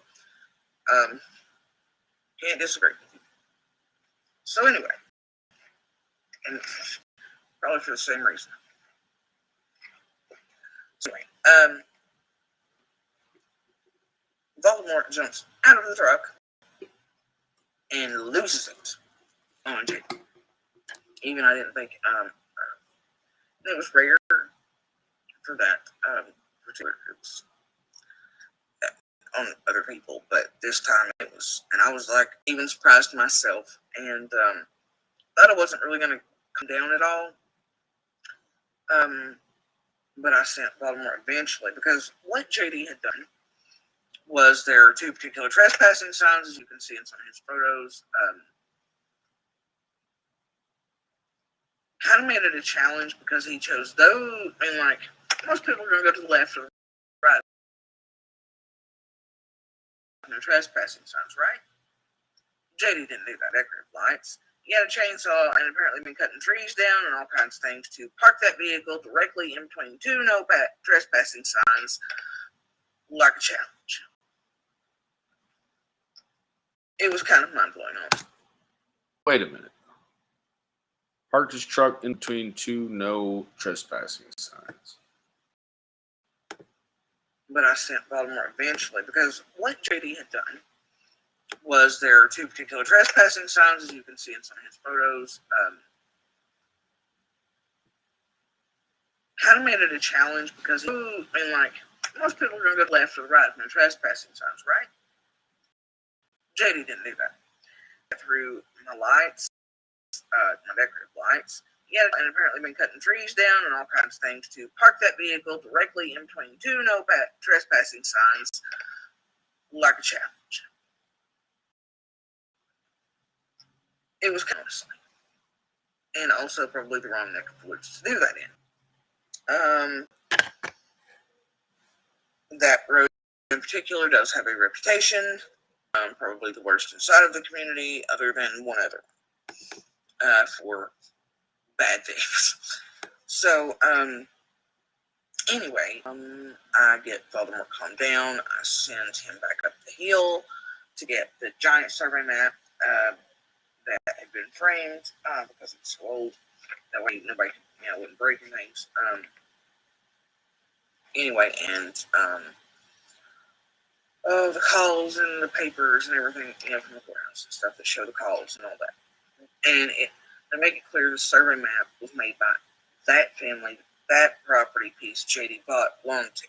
Can't disagree with you. So anyway, and probably for the same reason. So anyway, Voldemort jumps out of the truck and loses it on JD. Even I didn't think it was rare for that particular groups on other people, but this time it was, and I was like even surprised myself, and thought it wasn't really going to come down at all. But I sent Voldemort eventually because what JD had done was there are two particular trespassing signs, as you can see in some of his photos. Kind of made it a challenge because he chose those, and like most people are going to go to the left or the right. No trespassing signs, right? JD didn't do that. Decorative lights. He had a chainsaw and apparently been cutting trees down and all kinds of things to park that vehicle directly in between two no trespassing signs, like a challenge. It was kind of mind-blowing. Wait a minute. Parked his truck in between two no trespassing signs. But I sent Voldemort eventually because what JD had done was there are two particular trespassing signs, as you can see in some of his photos. Kind of made it a challenge because like most people are going to go left or the right from the trespassing signs, right? JD didn't do that. Through my lights, my decorative lights. He had and apparently been cutting trees down and all kinds of things to park that vehicle directly in between two no trespassing signs, like a challenge. It was honestly, and also probably the wrong neck of the woods to do that in. That road in particular does have a reputation, probably the worst inside of the community, other than one other, for bad things. So, anyway, I get Voldemort calmed down. I send him back up the hill to get the giant survey map that had been framed because it's so old. That way nobody wouldn't break things. Anyway, and the calls and the papers and everything, from the courthouse and stuff that show the calls and all that. And to make it clear, the survey map was made by that family, that property piece JD bought belonged to.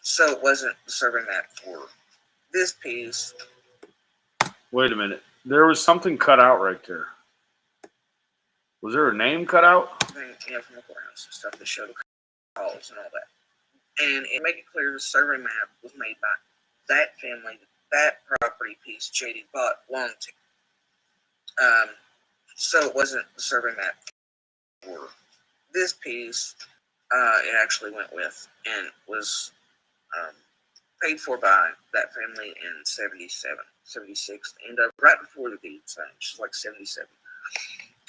So it wasn't the survey map for this piece. Wait a minute. There was something cut out right there. Was there a name cut out? From the courthouse and stuff that show the calls and all that. And to make it clear, the survey map was made by that family, that property piece JD bought belonged to. So it wasn't the survey map for this piece. It actually went with and was paid for by that family in 76, and right before the deed signed, which is like 77.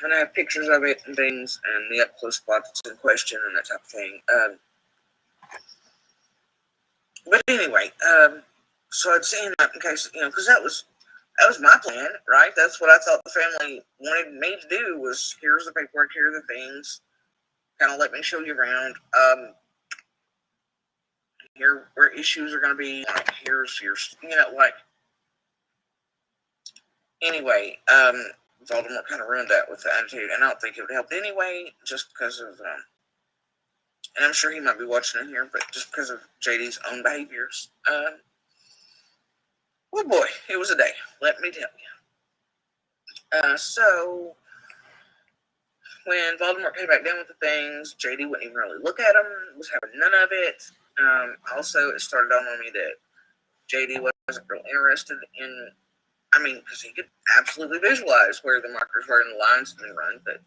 And I have pictures of it and things, and the up close spot that's in question and that type of thing. But anyway, so I'd say in case, because that was my plan, right? That's what I thought the family wanted me to do was, here's the paperwork, here are the things, kind of let me show you around. Here where issues are going to be, like, here's your, anyway, Voldemort kind of ruined that with the attitude, and I don't think it would help anyway, just because of, and I'm sure he might be watching in here, but just because of JD's own behaviors. Oh boy, it was a day, let me tell you. So, when Voldemort came back down with the things, JD wouldn't even really look at them, was having none of it. Also, it started dawned on me that JD wasn't real interested in, because he could absolutely visualize where the markers were and the lines had been run, but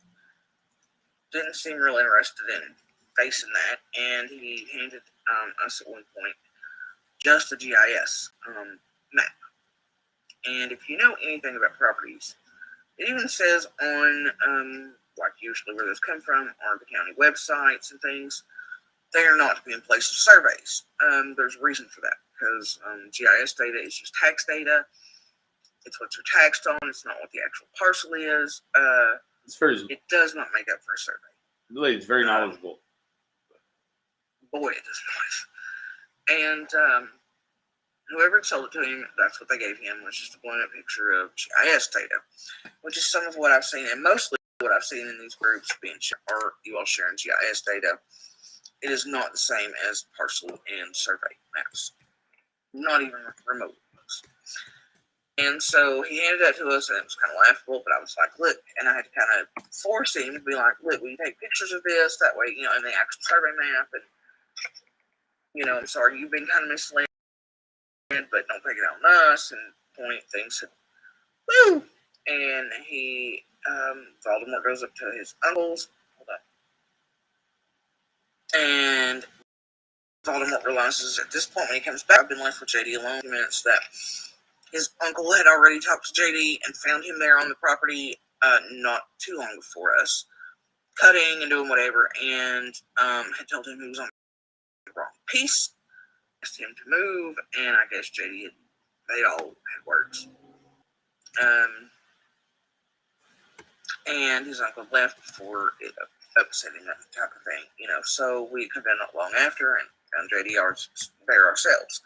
didn't seem real interested in facing that. And he handed us at one point just a GIS map. And if you know anything about properties, it even says on, like usually where those come from, are the county websites and things. They are not to be in place of surveys. There's a reason for that, because GIS data is just tax data. It's what you're taxed on. It's not what the actual parcel is. It does not make up for a survey. Really, it's very knowledgeable. Boy, it does not. And whoever sold it to him, that's what they gave him, was just a blown-up picture of GIS data, which is some of what I've seen, and mostly what I've seen in these groups being or you all sharing GIS data. It is not the same as parcel and survey maps, not even remote ones. And so he handed that to us, and it was kind of laughable, but I was like, look, and I had to kind of force him to be like, look, we take pictures of this, that way, in the actual survey map, and, I'm sorry, you've been kind of misled, but don't take it out on us, and point things at, woo! And he, Voldemort goes up to his uncle's, and Voldemort realizes at this point when he comes back, I've been left with JD alone, minutes, that his uncle had already talked to JD and found him there on the property not too long before us, cutting and doing whatever, and had told him he was on the wrong piece, asked him to move, and I guess JD they all had words. And his uncle left before it upsetting that type of thing, so we come in not long after and found JD there ourselves.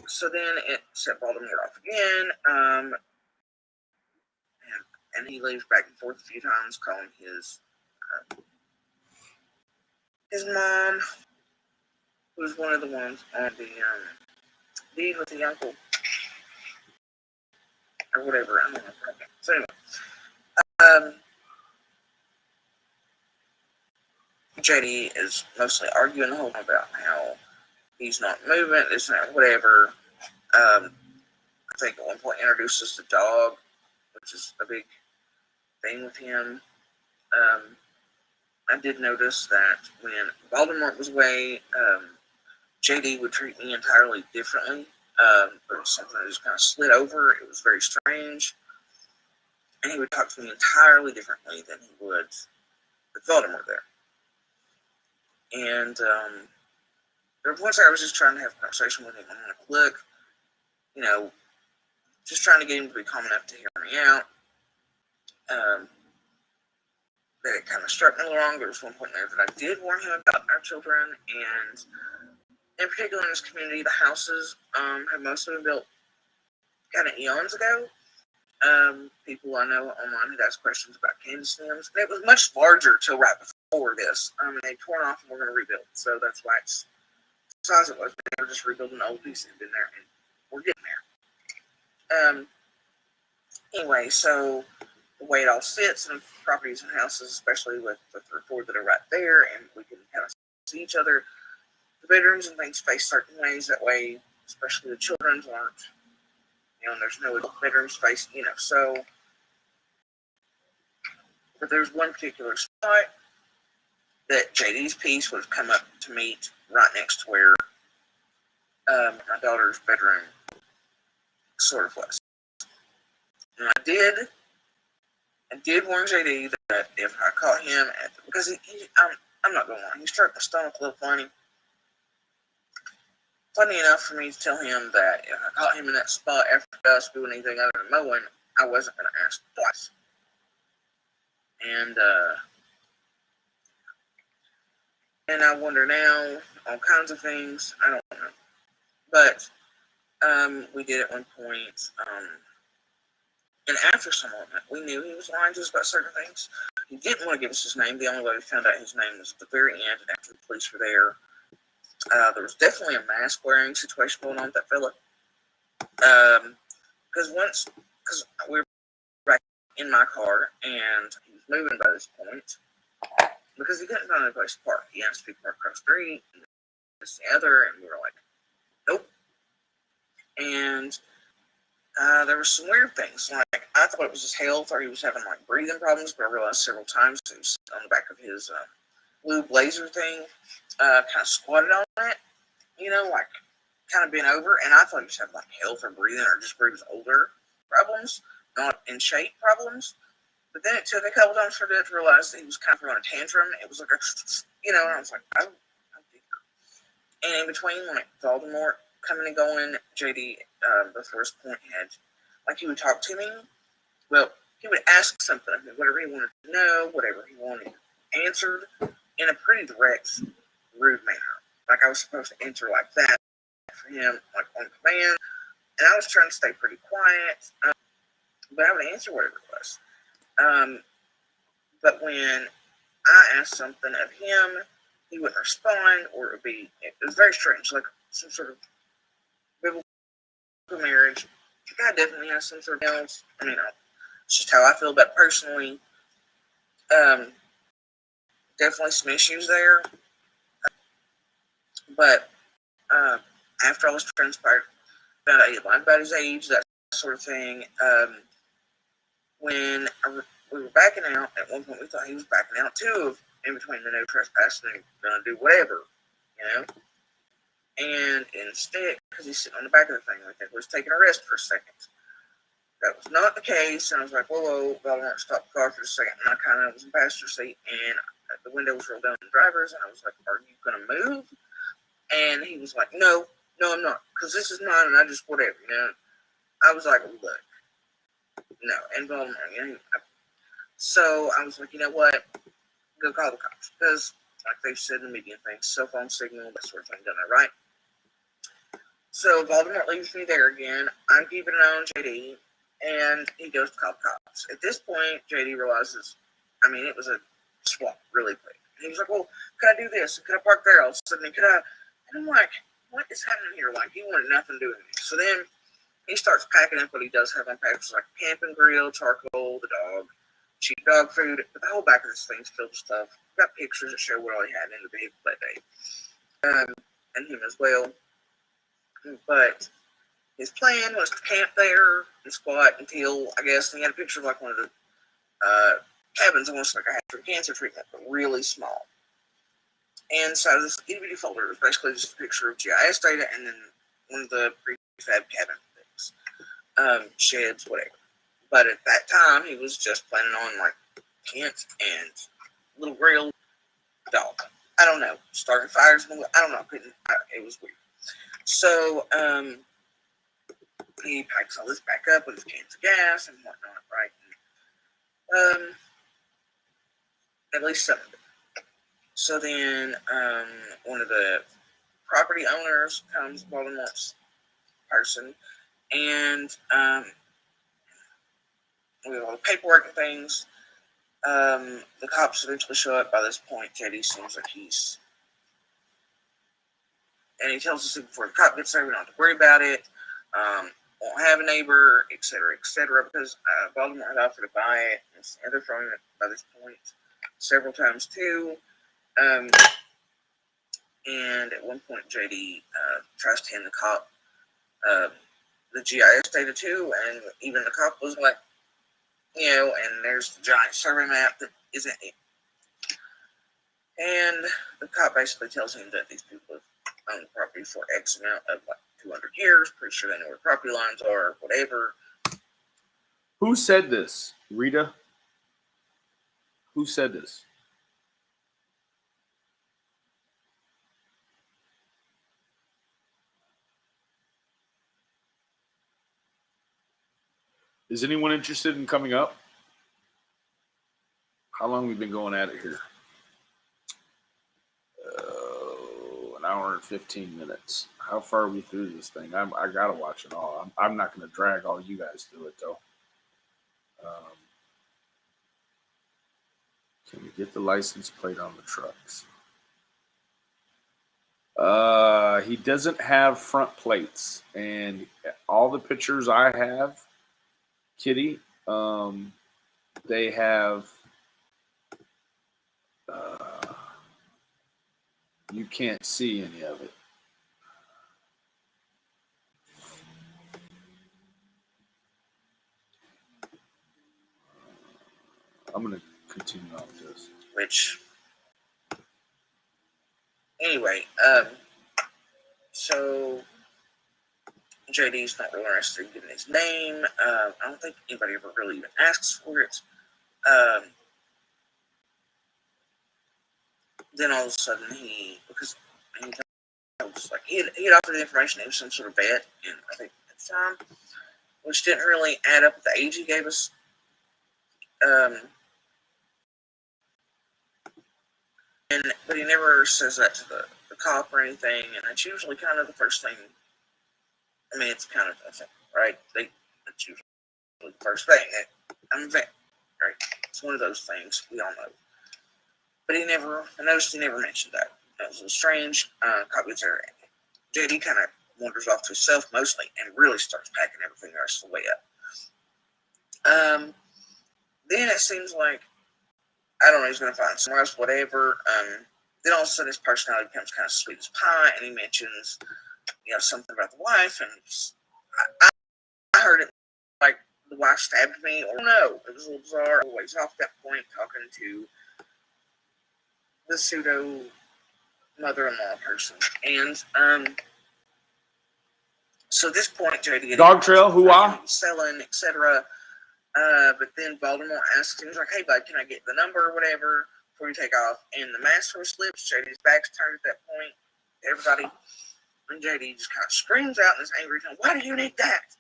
So then it set Voldemort off again, and he leaves back and forth a few times, calling his mom, who's one of the ones on the deed with the uncle, or whatever, I don't know. So anyway, JD is mostly arguing the whole time about how he's not moving, this and that, whatever. I think at one point introduces the dog, which is a big thing with him. I did notice that when Voldemort was away, JD would treat me entirely differently. There was something that just kind of slid over. It was very strange. And he would talk to me entirely differently than he would with Voldemort there. And there were points where I was just trying to have a conversation with him. I'm like, look, just trying to get him to be calm enough to hear me out. That it kind of struck me along. There was one point there that I did warn him about our children, and in particular in this community, the houses have mostly been built kind of eons ago. People I know online had asked questions about candy stems, and it was much larger till right before this. They torn off and we're going to rebuild, so that's why it's the size it was. They were just rebuilding an old piece that had been there, and we're getting there. Anyway, so the way it all sits in properties and houses, especially with the 3 or 4 that are right there, and we can kind of see each other. The bedrooms and things face certain ways. That way, especially the children's aren't, and there's no bedroom space, so. But there's one particular spot that JD's piece would have come up to meet right next to where my daughter's bedroom sort of was. And I did warn JD that if I caught him because I'm not going to lie, he struck my stomach a little funny. Funny enough for me to tell him that if I caught him in that spot after dusk doing anything other than mowing, I wasn't going to ask twice. And I wonder now, all kinds of things, I don't know. But we did at one point, and after some moment, we knew he was lying to us about certain things. He didn't want to give us his name. The only way we found out his name was at the very end, and after the police were there. There was definitely a mask wearing situation going on with that fella. Because we were back in my car, and he was was moving by this point because he couldn't find any place to park. He asked if he parked across the street, and this and the other, and we were like, nope. And there were some weird things. Like, I thought it was his health or he was having like breathing problems, but I realized several times he was on the back of his blue blazer thing, kind of squatted on it, like kind of bent over. And I thought he was having like health or breathing or just he was older problems, not in shape problems. But then it took a couple times for Dad to realize that he was kind of throwing a tantrum. It was like and I was like, oh dear. And in between, like Voldemort coming and going, JD, before his point had, like he would talk to me. Well, he would ask something of me, whatever he wanted to know, whatever he wanted answered, in a pretty direct, rude manner. Like I was supposed to answer like that for him, like on command. And I was trying to stay pretty quiet, but I would answer whatever it was. But when I asked something of him, he wouldn't respond, or it was very strange, like some sort of biblical marriage. The guy definitely has some sort of else. I mean, it's just how I feel about it personally. Definitely some issues there. But after all this transpired, found out he lied about his age, that sort of thing. When we were backing out, at one point we thought he was backing out too, in between the no trespassing and gonna do whatever, And instead, because he's sitting on the back of the thing, we think he was taking a rest for a second. That was not the case, and I was like, whoa, Voldemort, stop the car for a second. And I kind of was in the passenger seat, and the window was rolled down to the driver's, and I was like, are you gonna move? And he was like, no, I'm not, because this is mine, and I just whatever, I was like, look, no, and Voldemort, So I was like, you know what? Go call the cops. Because, like they've said in the media things, cell phone signal, that sort of thing, done that right. So Voldemort leaves me there again. I'm keeping an eye on JD, and he goes to call the cops. At this point, JD realizes, it was a swap really quick. And he was like, well, could I do this? Could I park there? All of a sudden, could I? And I'm like, what is happening here? Like, he wanted nothing to do with me. So then he starts packing up what he does have on packs, like camping grill, charcoal, the dog, cheap dog food. But the whole back of this thing's filled with stuff. Got pictures that show what all he had in the vehicle that day. And him as well. But his plan was to camp there and squat until, I guess, he had a picture of like one of the cabins, almost like I had for cancer treatment, but really small. And so this itty-bitty folder was basically just a picture of GIS data and then one of the prefab cabin things, sheds, whatever. But at that time, he was just planning on like tent and little grill, dog. I don't know, starting fires. I don't know. It was weird. So he packs all this back up with his cans of gas and whatnot, right? And, at least some of it. So then one of the property owners comes, Voldemort's person, and with all the paperwork and things, the cops eventually show up. By this point, JD seems like and he tells us before the cop gets there, we don't have to worry about it. Won't have a neighbor, etc., because Voldemort had offered to buy it. And they're throwing it by this point several times too. And at one point, JD tries to hand the cop the GIS data too, and even the cop was like, and there's the giant survey map that isn't it. And the cop basically tells him that these people have owned the property for X amount of like 200 years. Pretty sure they know where property lines are, whatever. Who said this? Rita? Who said this? Is anyone interested in coming up? How long have we been going at it here? An hour and 15 minutes. How far are we through this thing? I got to watch it all. I'm not going to drag all you guys through it, though. Can we get the license plate on the trucks? He doesn't have front plates. And all the pictures I have, Kitty, they have You can't see any of it. I'm going to continue on with this. Which, anyway, so JD's not really interested in giving his name. I don't think anybody ever really even asks for it. Then all of a sudden he was like, he had offered the information. He was some sort of vet, and I think at the time, which didn't really add up with the age he gave us. But he never says that to the cop or anything, and that's usually kind of the first thing. I mean, it's kind of a thing, right? That's usually the first thing. I'm a vet, right? It's one of those things we all know. But I noticed he never mentioned that. That was a little strange. Cop gets there. JD kind of wanders off to himself mostly and really starts packing everything the rest of the way up. Then it seems like, I don't know, he's going to find somewhere else, whatever. Then all of a sudden his personality becomes kind of sweet as pie, and he mentions, something about the wife, and I heard it like the wife stabbed me, or no, it was a little bizarre. Always off that point, talking to the pseudo mother-in-law person, and so at this point, JD Dog trail, hoo-ah, selling, etc. But then Voldemort asks him, he's like, "Hey, bud, can I get the number or whatever before you take off?" And the master slips. JD's back's turned at that point. Everybody, and JD just kind of screams out in this angry tone, "Why do you need that?"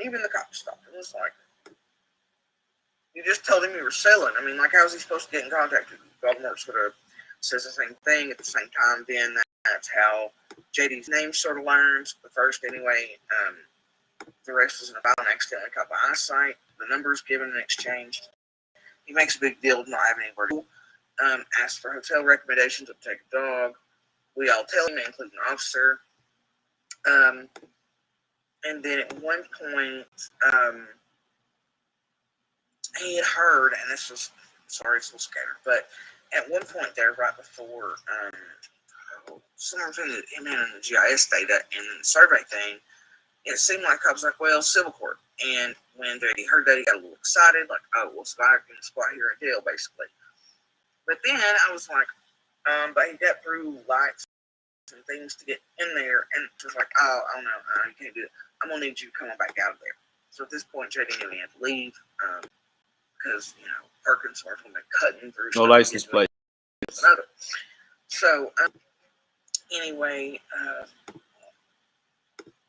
Even the cops stopped. It was like, you just told him you were selling. I mean, like, how was he supposed to get in contact with you? Voldemort sort of says the same thing at the same time. Then that's how JD's name sort of learns. The first, anyway. The rest is in a file and accidentally caught by eyesight. The numbers given and exchanged. He makes a big deal of not having anywhere to go. Asks for hotel recommendations to take a dog. We all tell him, including the officer. And then at one point, he had heard, and this was, sorry, it's a little scattered, but at one point there, right before, somewhere between him and the GIS data and the survey thing, it seemed like I was like, well, civil court. And when JD heard that, he got a little excited, like, oh, well, so I can squat here and deal, basically. But then I was like, but he got through lights and things to get in there, and it was like, oh no, you can't do it. I'm going to need you to come on back out of there. So at this point, JD knew he had to leave, because, Perkins was going to be cutting through. No license plate. So, anyway,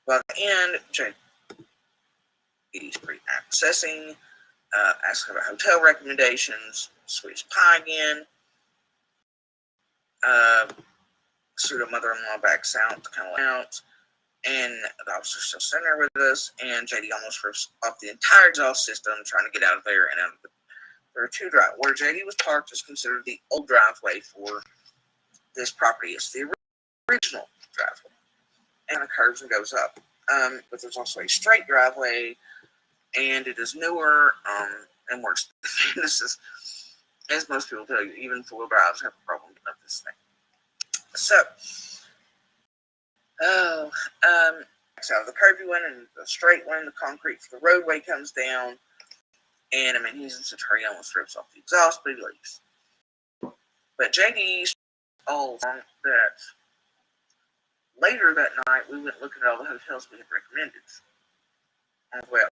by the end, JD's pretty accessing, asking about hotel recommendations, sweet as pie again. Pseudo mother-in-law backs out, kind of out, and the officer's still sitting there with us, and JD almost rips off the entire exhaust system trying to get out of there, and out of the, there are two driveways. Where JD was parked is considered the old driveway for this property. It's the original driveway, and it curves and goes up. But there's also a straight driveway, and it is newer and worse. This is, as most people tell you, even four-wheel drives have a problem with this thing. So, out of the curvy one and the straight one, the concrete for the roadway comes down, and I mean, he's in such a hurry, he almost rips off the exhaust, but he leaves. But JD's all that later that night, we went looking at all the hotels we had recommended on the way up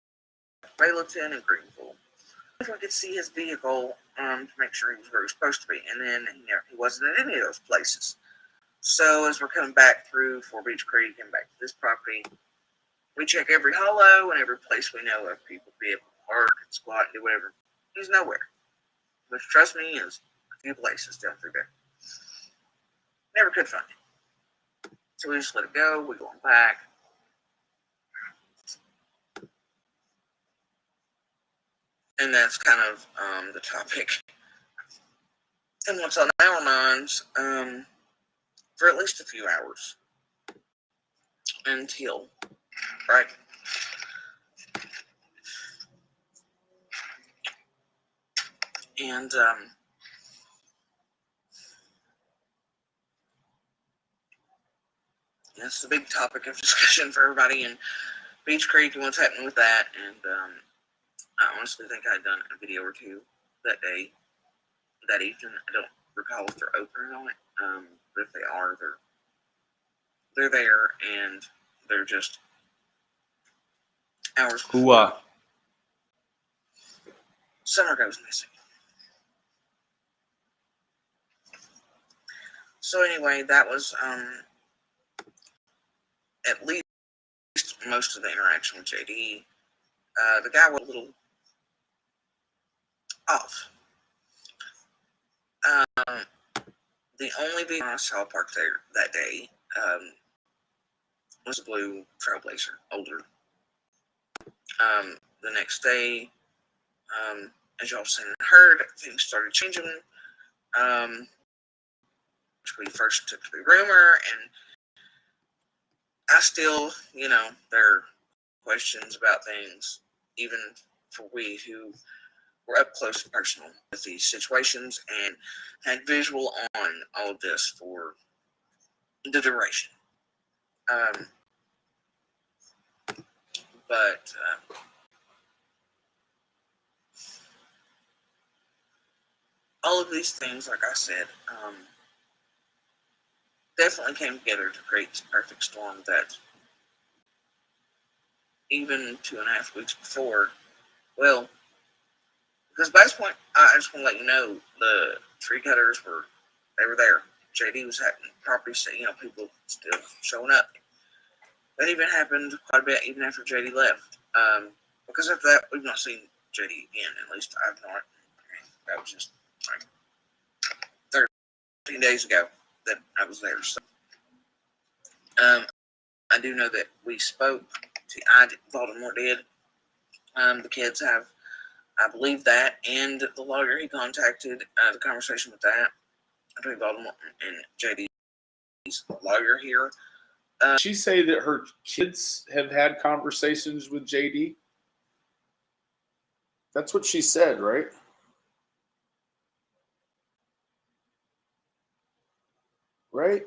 to Bayleton and Greenville. If we could see his vehicle to make sure he was where he was supposed to be, and then he wasn't at any of those places. So as we're coming back through Four Beach Creek and back to this property, we check every hollow and every place we know of people be able to park and squat and do whatever. He's nowhere. Which, trust me, is a few places down through there. Never could find him. So we just let it go. We go on back. And that's kind of the topic. And what's on our minds for at least a few hours. Until, right? And That's a big topic of discussion for everybody in Beach Creek and what's happening with that. And I honestly think I had done a video or two that day, that evening. I don't recall if they're open or not, but if they are, they're there, and they're just hours before Summer goes missing. So anyway, that was at least most of the interaction with JD. The guy was a little off. The only vehicle I saw parked there that day was a blue Trailblazer, older. The next day, as y'all seen and heard, things started changing. Which we first took to be rumor, and I still, there are questions about things, even for we who were up close and personal with these situations and had visual on all of this for the duration. But all of these things, like I said, definitely came together to create this perfect storm that even 2.5 weeks before, well, because by this point, I just want to let you know, the tree cutters were there. JD was having properties, people still showing up. That even happened quite a bit even after JD left. Because after that, we've not seen JD again. At least I've not. That was just like 13 days ago that I was there. So, I do know that we spoke to, Voldemort did. The kids have, I believe that, and the lawyer he contacted, the conversation with that between Voldemort and JD's lawyer here. Did she say that her kids have had conversations with JD? That's what she said, right? Right?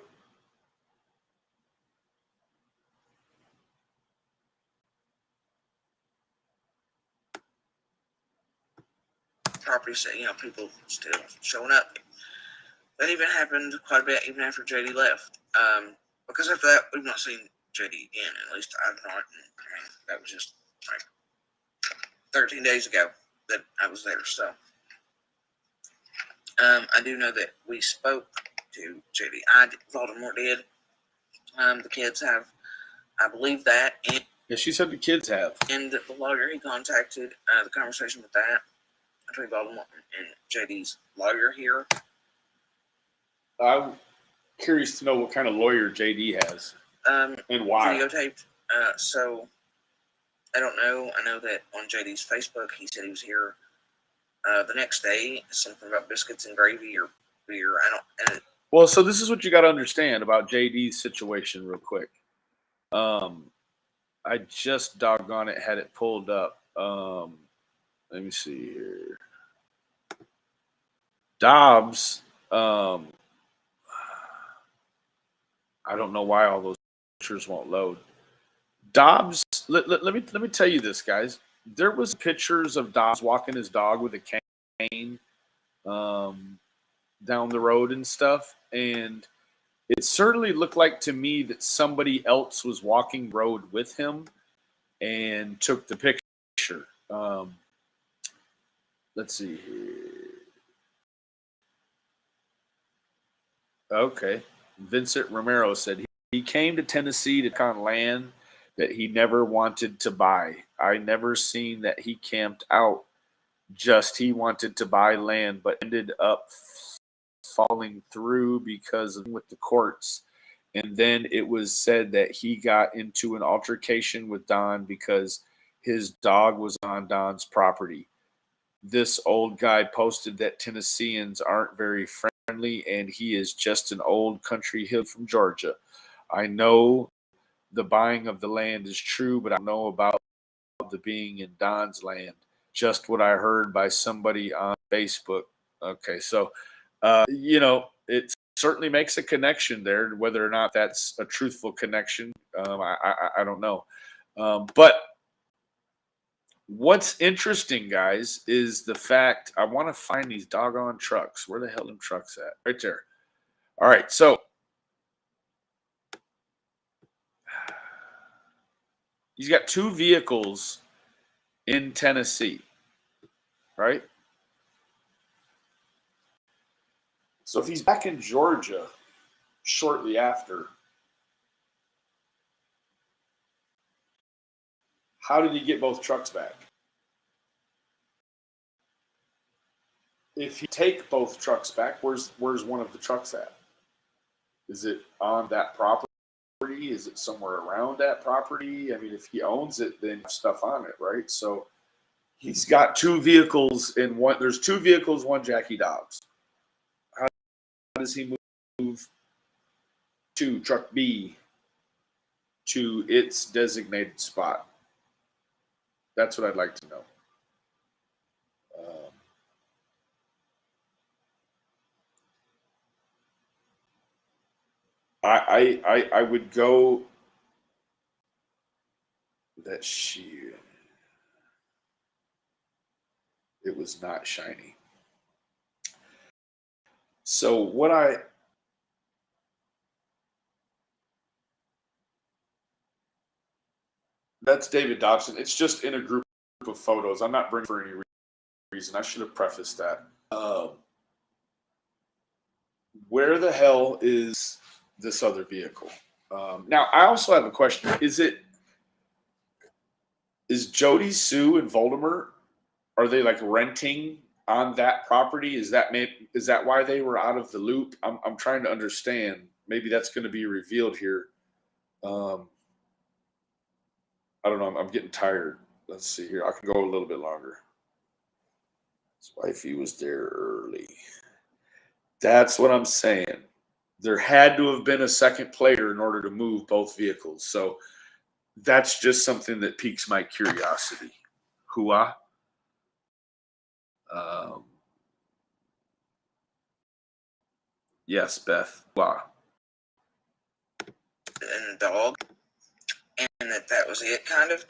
Properties, people still showing up. That even happened quite a bit even after JD left. Because after that, we've not seen JD again. At least I've not. That was just like 13 days ago that I was there. So, I do know that we spoke to JD. Voldemort did. The kids have, I believe that, and Yeah, she said the kids have. And the lawyer he contacted, the conversation with that between Voldemort and JD's lawyer here. I'm curious to know what kind of lawyer JD has and why. Videotaped. So I don't know. I know that on JD's Facebook, he said he was here the next day. Something about biscuits and gravy or beer. Well, so this is what you got to understand about JD's situation, real quick. I just doggone it had it pulled up. Let me see here. Dobbs. I don't know why all those pictures won't load. Dobbs. Let me tell you this, guys. There was pictures of Dobbs walking his dog with a cane down the road and stuff, and it certainly looked like to me that somebody else was walking road with him and took the picture. Let's see here. Okay. Vincent Romero said he came to Tennessee to con land that he never wanted to buy. I never seen that he camped out. Just he wanted to buy land, but ended up falling through because of with the courts. And then it was said that he got into an altercation with Don because his dog was on Don's property. This old guy posted that Tennesseans aren't very friendly and he is just an old country hill from Georgia. I know the buying of the land is true, but I don't know about the being in Don's land. Just what I heard by somebody on Facebook. Okay, so it's certainly makes a connection there. Whether or not that's a truthful connection, I don't know. But what's interesting, guys, is the fact I want to find these doggone trucks. Where the hell them trucks at? Right there. All right, so he's got 2 vehicles in Tennessee, right? So if he's back in Georgia shortly after, how did he get both trucks back? If you take both trucks back, where's one of the trucks at? Is it on that property? Is it somewhere around that property? I mean, if he owns it, then stuff on it, right? So he's got 2 vehicles in one. There's 2 vehicles, one Jackie Dobbs. How does he move to truck B to its designated spot? That's what I'd like to know. I would go that it was not shiny. So that's David Dobson. It's just in a group of photos. I'm not bringing for any reason. I should have prefaced that. Where the hell is this other vehicle? Now, I also have a question. Is Jodisue'S and Voldemort, are they like renting on that property? Is that why they were out of the loop? I'm trying to understand. Maybe that's going to be revealed here. I don't know. I'm getting tired. Let's see here. I can go a little bit longer. His wifey was there early. That's what I'm saying. There had to have been a second player in order to move both vehicles. So that's just something that piques my curiosity. Hua. Yes, Beth. Hua. And the dog, and that was it, kind of.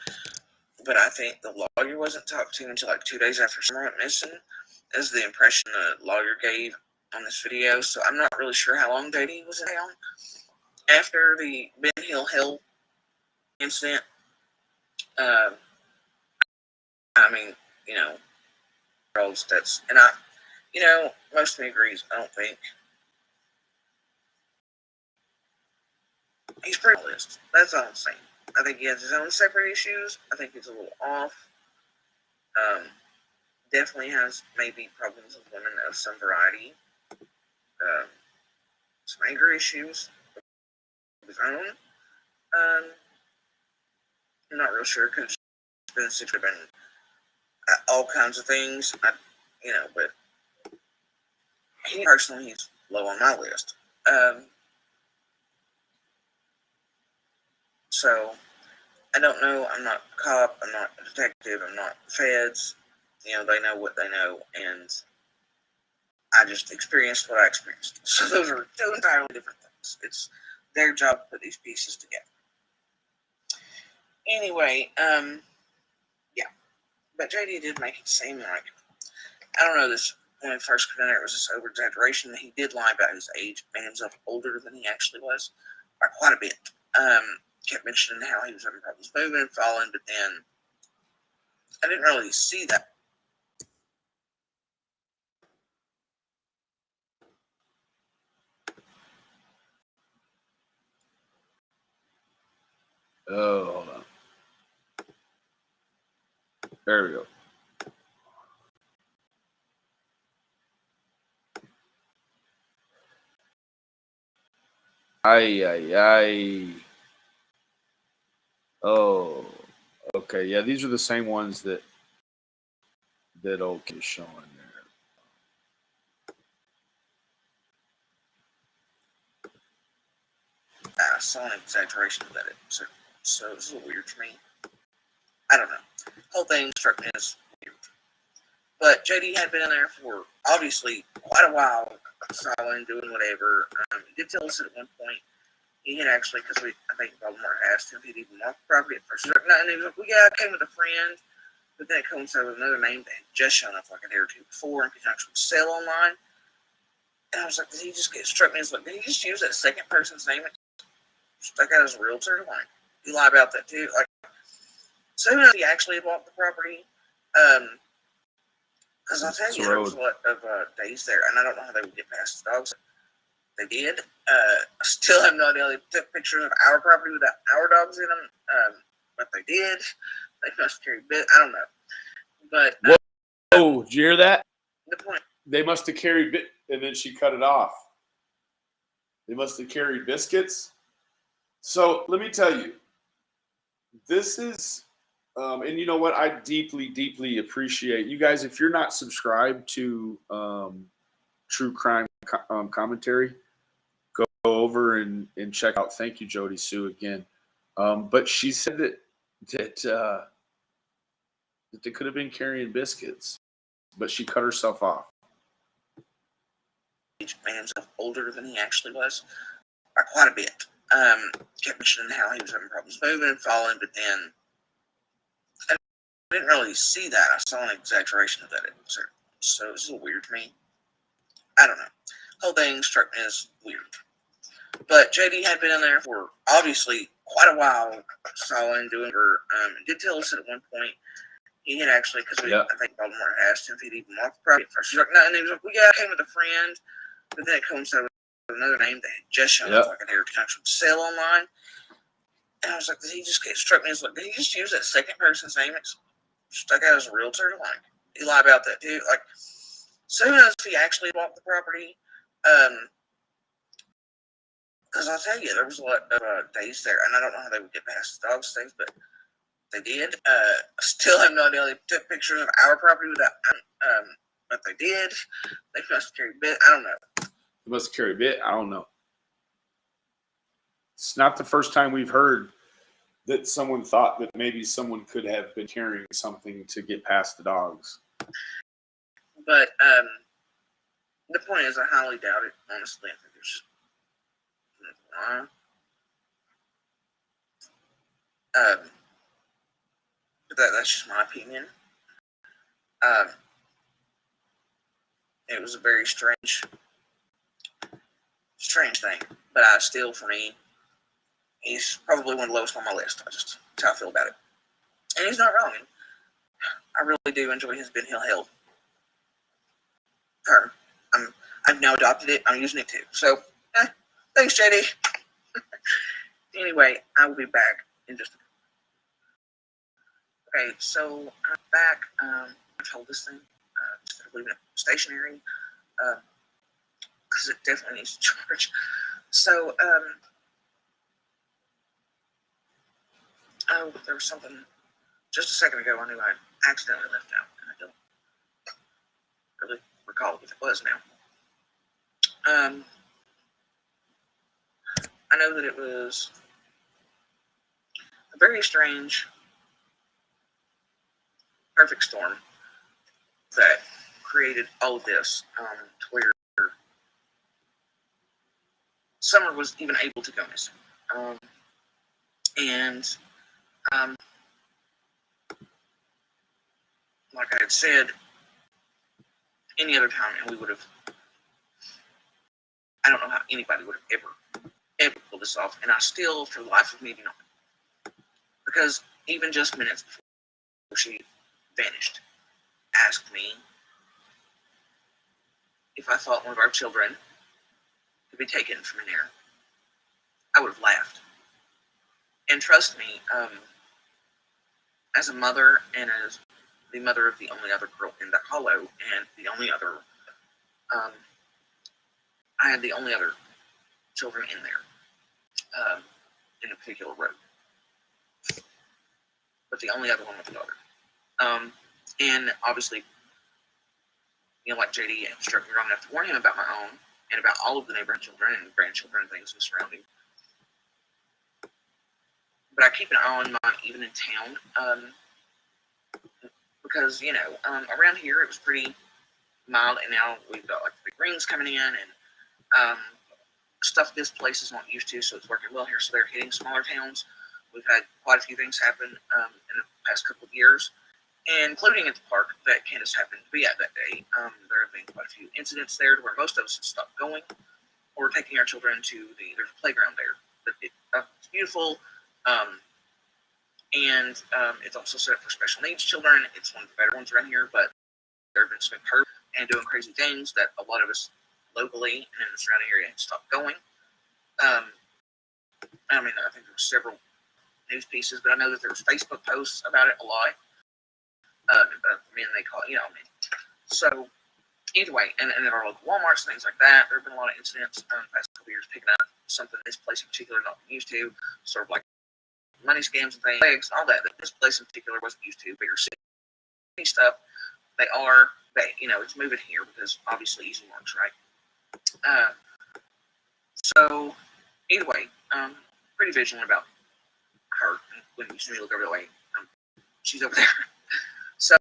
But I think the lawyer wasn't talked to until like 2 days after someone went missing, is the impression the lawyer gave on this video. So I'm not really sure how long JD was in town after the Ben Hill incident. I mean, that's, and most of me agrees. I don't think he's pretty list. That's all I'm saying. I think he has his own separate issues. I think he's a little off. Definitely has maybe problems with women of some variety. Some anger issues of his own. I'm not real sure because it's been all kinds of things. But he personally, he's low on my list. So I don't know. I'm not a cop. I'm not a detective. I'm not feds. They know what they know, and I just experienced what I experienced. So those are 2 entirely different things. It's their job to put these pieces together. Anyway, yeah. But JD did make it seem like, I don't know, this, when I first put in there, it was this over-exaggeration. He did lie about his age, made himself older than he actually was, by quite a bit. Kept mentioning how he was having problems moving and falling, but then I didn't really see that. Oh, hold on. There we go. Ay. Oh, okay. Yeah, these are the same ones that old kid is showing there. I saw an exaggeration of that. So it's a little weird for me. I don't know. The whole thing struck me as weird. But JD had been in there for obviously quite a while, sawing, doing whatever. He did tell us at one point he had actually, because I think Baltimore asked him if he'd even walk the property at first. He's like, no, and he was like, well, yeah, I came with a friend, but then it coincided with another name that had just shown up like a day or two before in conjunction with sale online. And I was like, did he just get struck me? It's like, did he just use that second person's name and stuck out as a realtor? Like, he lied about that too. Like, so who knows if he actually had walked the property? Because I'll tell you, there was a lot of days there, and I don't know how they would get past the dogs. They did. I still have no idea. They took pictures of our property without our dogs in them, but they did. They must carry bit. I don't know. But whoa, did you hear that? The point. They must have carried bit, and then she cut it off. They must have carried biscuits. So let me tell you, this is, and you know what? I deeply, deeply appreciate you guys. If you're not subscribed to True Crime Commentary, go over and check out. Thank you, Jodisue'S, again. But she said that they could have been carrying biscuits, but she cut herself off. Made himself older than he actually was, by quite a bit. Kept mentioning how he was having problems moving and falling, but then I didn't really see that. I saw an exaggeration of that at certain points, so it was a little weird to me. I don't know. The whole thing struck me as weird. But JD had been in there for obviously quite a while, sawing, doing her. Did tell us at one point he had actually, because I think Baltimore asked him if he'd even walk the property at first. He's like, no, and he was like, well, yeah, I came with a friend, but then it coincided with another name that had just shown up like a day or two from sale online. And I was like, did he just get struck me? As like, did he just use that second person's name and stuck out as a realtor? Like, he lied about that too. Like, so who knows if he actually walked the property? Because I'll tell you, there was a lot of days there, and I don't know how they would get past the dogs things, but they did. I still have no idea. They took pictures of our property without, but they did. They must carry bit. I don't know. They must carry bit. I don't know. It's not the first time we've heard that someone thought that maybe someone could have been carrying something to get past the dogs. But the point is, I highly doubt it. Honestly, I think it's just but that's just my opinion. It was a very strange thing, but still, for me, he's probably one of the lowest on my list. That's how I feel about it. And he's not wrong. I really do enjoy his Ben Hill Hill term. I've now adopted it. I'm using it too. So, thanks, JD. Anyway, I will be back in just a minute. Okay, so I'm back. I told this thing instead of leaving it stationary because it definitely needs to charge. So, there was something just a second ago I knew I accidentally left out, and I don't really recall what it was now. I know that it was a very strange, perfect storm that created all of this, to where Summer was even able to go missing. Like I had said, any other time, and we would have, I don't know how anybody would have ever pulled this off, and I still, for the life of me, do not. Because even just minutes before she vanished, asked me if I thought one of our children could be taken from an air. I would have laughed. And trust me, as a mother and as the mother of the only other girl in the hollow and the only other, I had the only other children in there, in a particular road. But the only other one was a daughter. And obviously, like JD, it struck me wrong enough to warn him about my own and about all of the neighborhood children and grandchildren and things in the surrounding. But I keep an eye on mine even in town, because, around here it was pretty mild, and now we've got like big rings coming in and stuff this place is not used to, so it's working well here. So they're hitting smaller towns. We've had quite a few things happen in the past couple of years, including at the park that Candace happened to be at that day. There have been quite a few incidents there to where most of us have stopped going or taking our children to there's a playground there. But it's beautiful, and it's also set up for special needs children. It's one of the better ones around here, but there have been some hurt and doing crazy things that a lot of us locally and in the surrounding area had stopped going. I think there were several news pieces, but I know that there was Facebook posts about it a lot. They call it, So either way, and there are local Walmarts, things like that. There have been a lot of incidents the past couple of years picking up something this place in particular not used to, sort of like money scams and things, all that this place in particular wasn't used to. Bigger city stuff, it's moving here because obviously easy works, right? So either way, pretty vigilant about her. When you see me look over the way, she's over there. So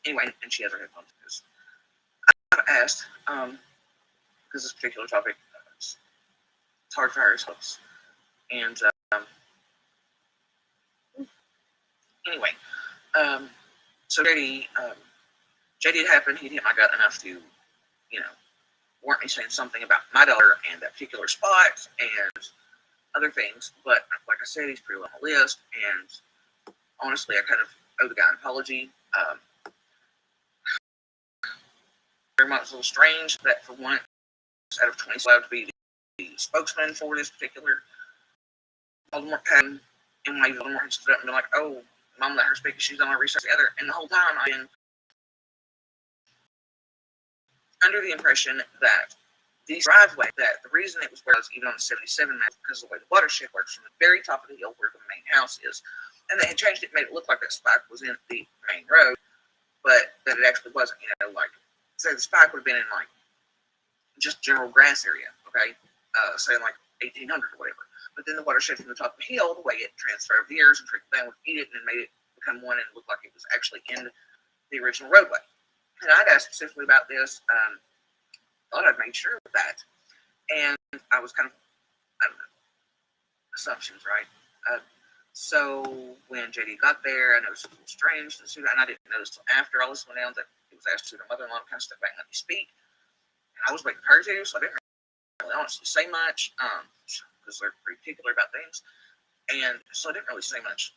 anyway, and she has her headphones because I've asked, because this particular topic, it's hard for her to host. And anyway, so JD had happened. He hit my gut enough to, warrant me saying something about my daughter and that particular spot and other things. But like I said, he's pretty low on the list, and honestly, I kind of owe the guy an apology. Very much a little strange that for once, out of 20, allowed to be the spokesman for this particular Voldemort pattern, and when Voldemort had stood up and been like, "Oh, Mom let her speak, she's done her research together," and the whole time I've been under the impression that the driveway, that the reason it was where it was even on the 77 map because of the way the watershed works from the very top of the hill where the main house is, and they had changed it, made it look like that spike was in the main road, but that it actually wasn't. Say the spike would have been in like just general grass area, okay, say like 1800 or whatever. But then the watershed from the top of the hill, the way it transferred over the years and trickled down, would eat it and made it become one and look like it was actually in the original roadway. And I'd asked specifically about this. Thought I'd made sure of that, and I was kind of, assumptions, right? So when JD got there, I noticed it was a little strange, and I didn't notice until after all this went down that it was asked to her mother-in-law to kind of step back and let me speak. And I was waiting for her to, so I didn't really honestly say much, because they're pretty particular about things, and so I didn't really say much.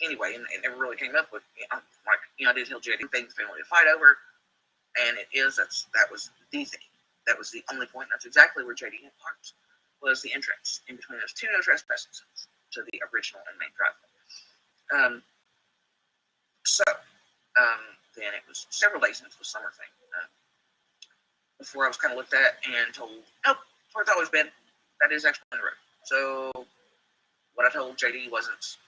Anyway, and it never really came up with, I did tell JD things the family to fight over, and that was the thing. That was the only point. That's exactly where JD had parked, was the entrance in between those two no trespassing zones to the original and main driveway. Then it was several days into the summer thing before I was kind of looked at and told, nope, where it's always been. That is actually on the road. So what I told JD wasn't,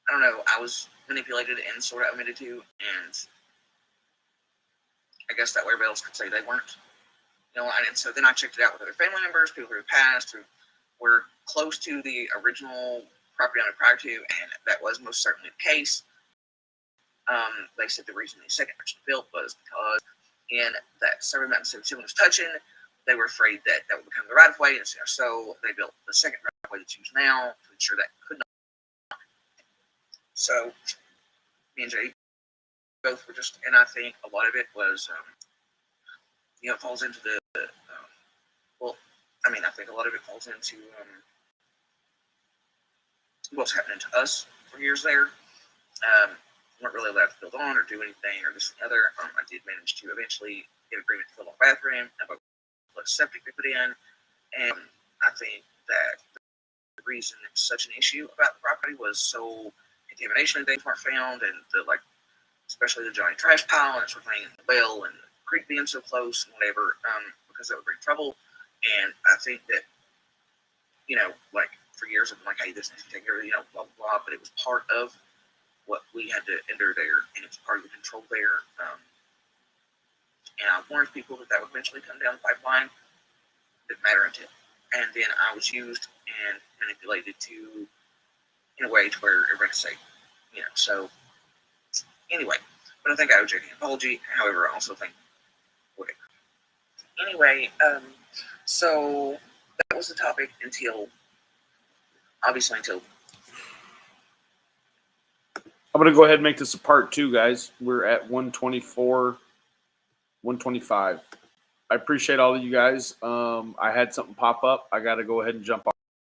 I don't know, I was manipulated and sort of admitted to, and I guess that way everybody else could say they weren't. And so then I checked it out with other family members, people who had passed, who were close to the original property owner prior to, and that was most certainly the case. They said the reason the second version built was because in that Survey Map 77 was touching, they were afraid that would become the right of way, and so they built the second right of way that's used now to ensure that could not. So me and Jay both were just, and I think a lot of it was, it falls into the, I think a lot of it falls into what's happening to us for years there. Weren't really allowed to build on or do anything or this and the other. I did manage to eventually get agreement to build on a bathroom, have a septic to put in, and I think that the reason it's such an issue about the property was so contamination and things weren't found, and especially the giant trash pile and sort of thing, and the well and the creek being so close and whatever, because that would bring trouble. And I think that, for years I've been like, hey, this needs to take care of, blah, blah, blah, but it was part of what we had to endure there, and it's part of the control there. And I warned people that would eventually come down the pipeline. Didn't matter until. And then I was used and manipulated in a way to where everybody could say, so Anyway, but I think I owe Jake an apology. However, I also think whatever. Anyway, so that was the topic until I'm going to go ahead and make this a part 2, guys. We're at 124, 125. I appreciate all of you guys. I had something pop up. I got to go ahead and jump off.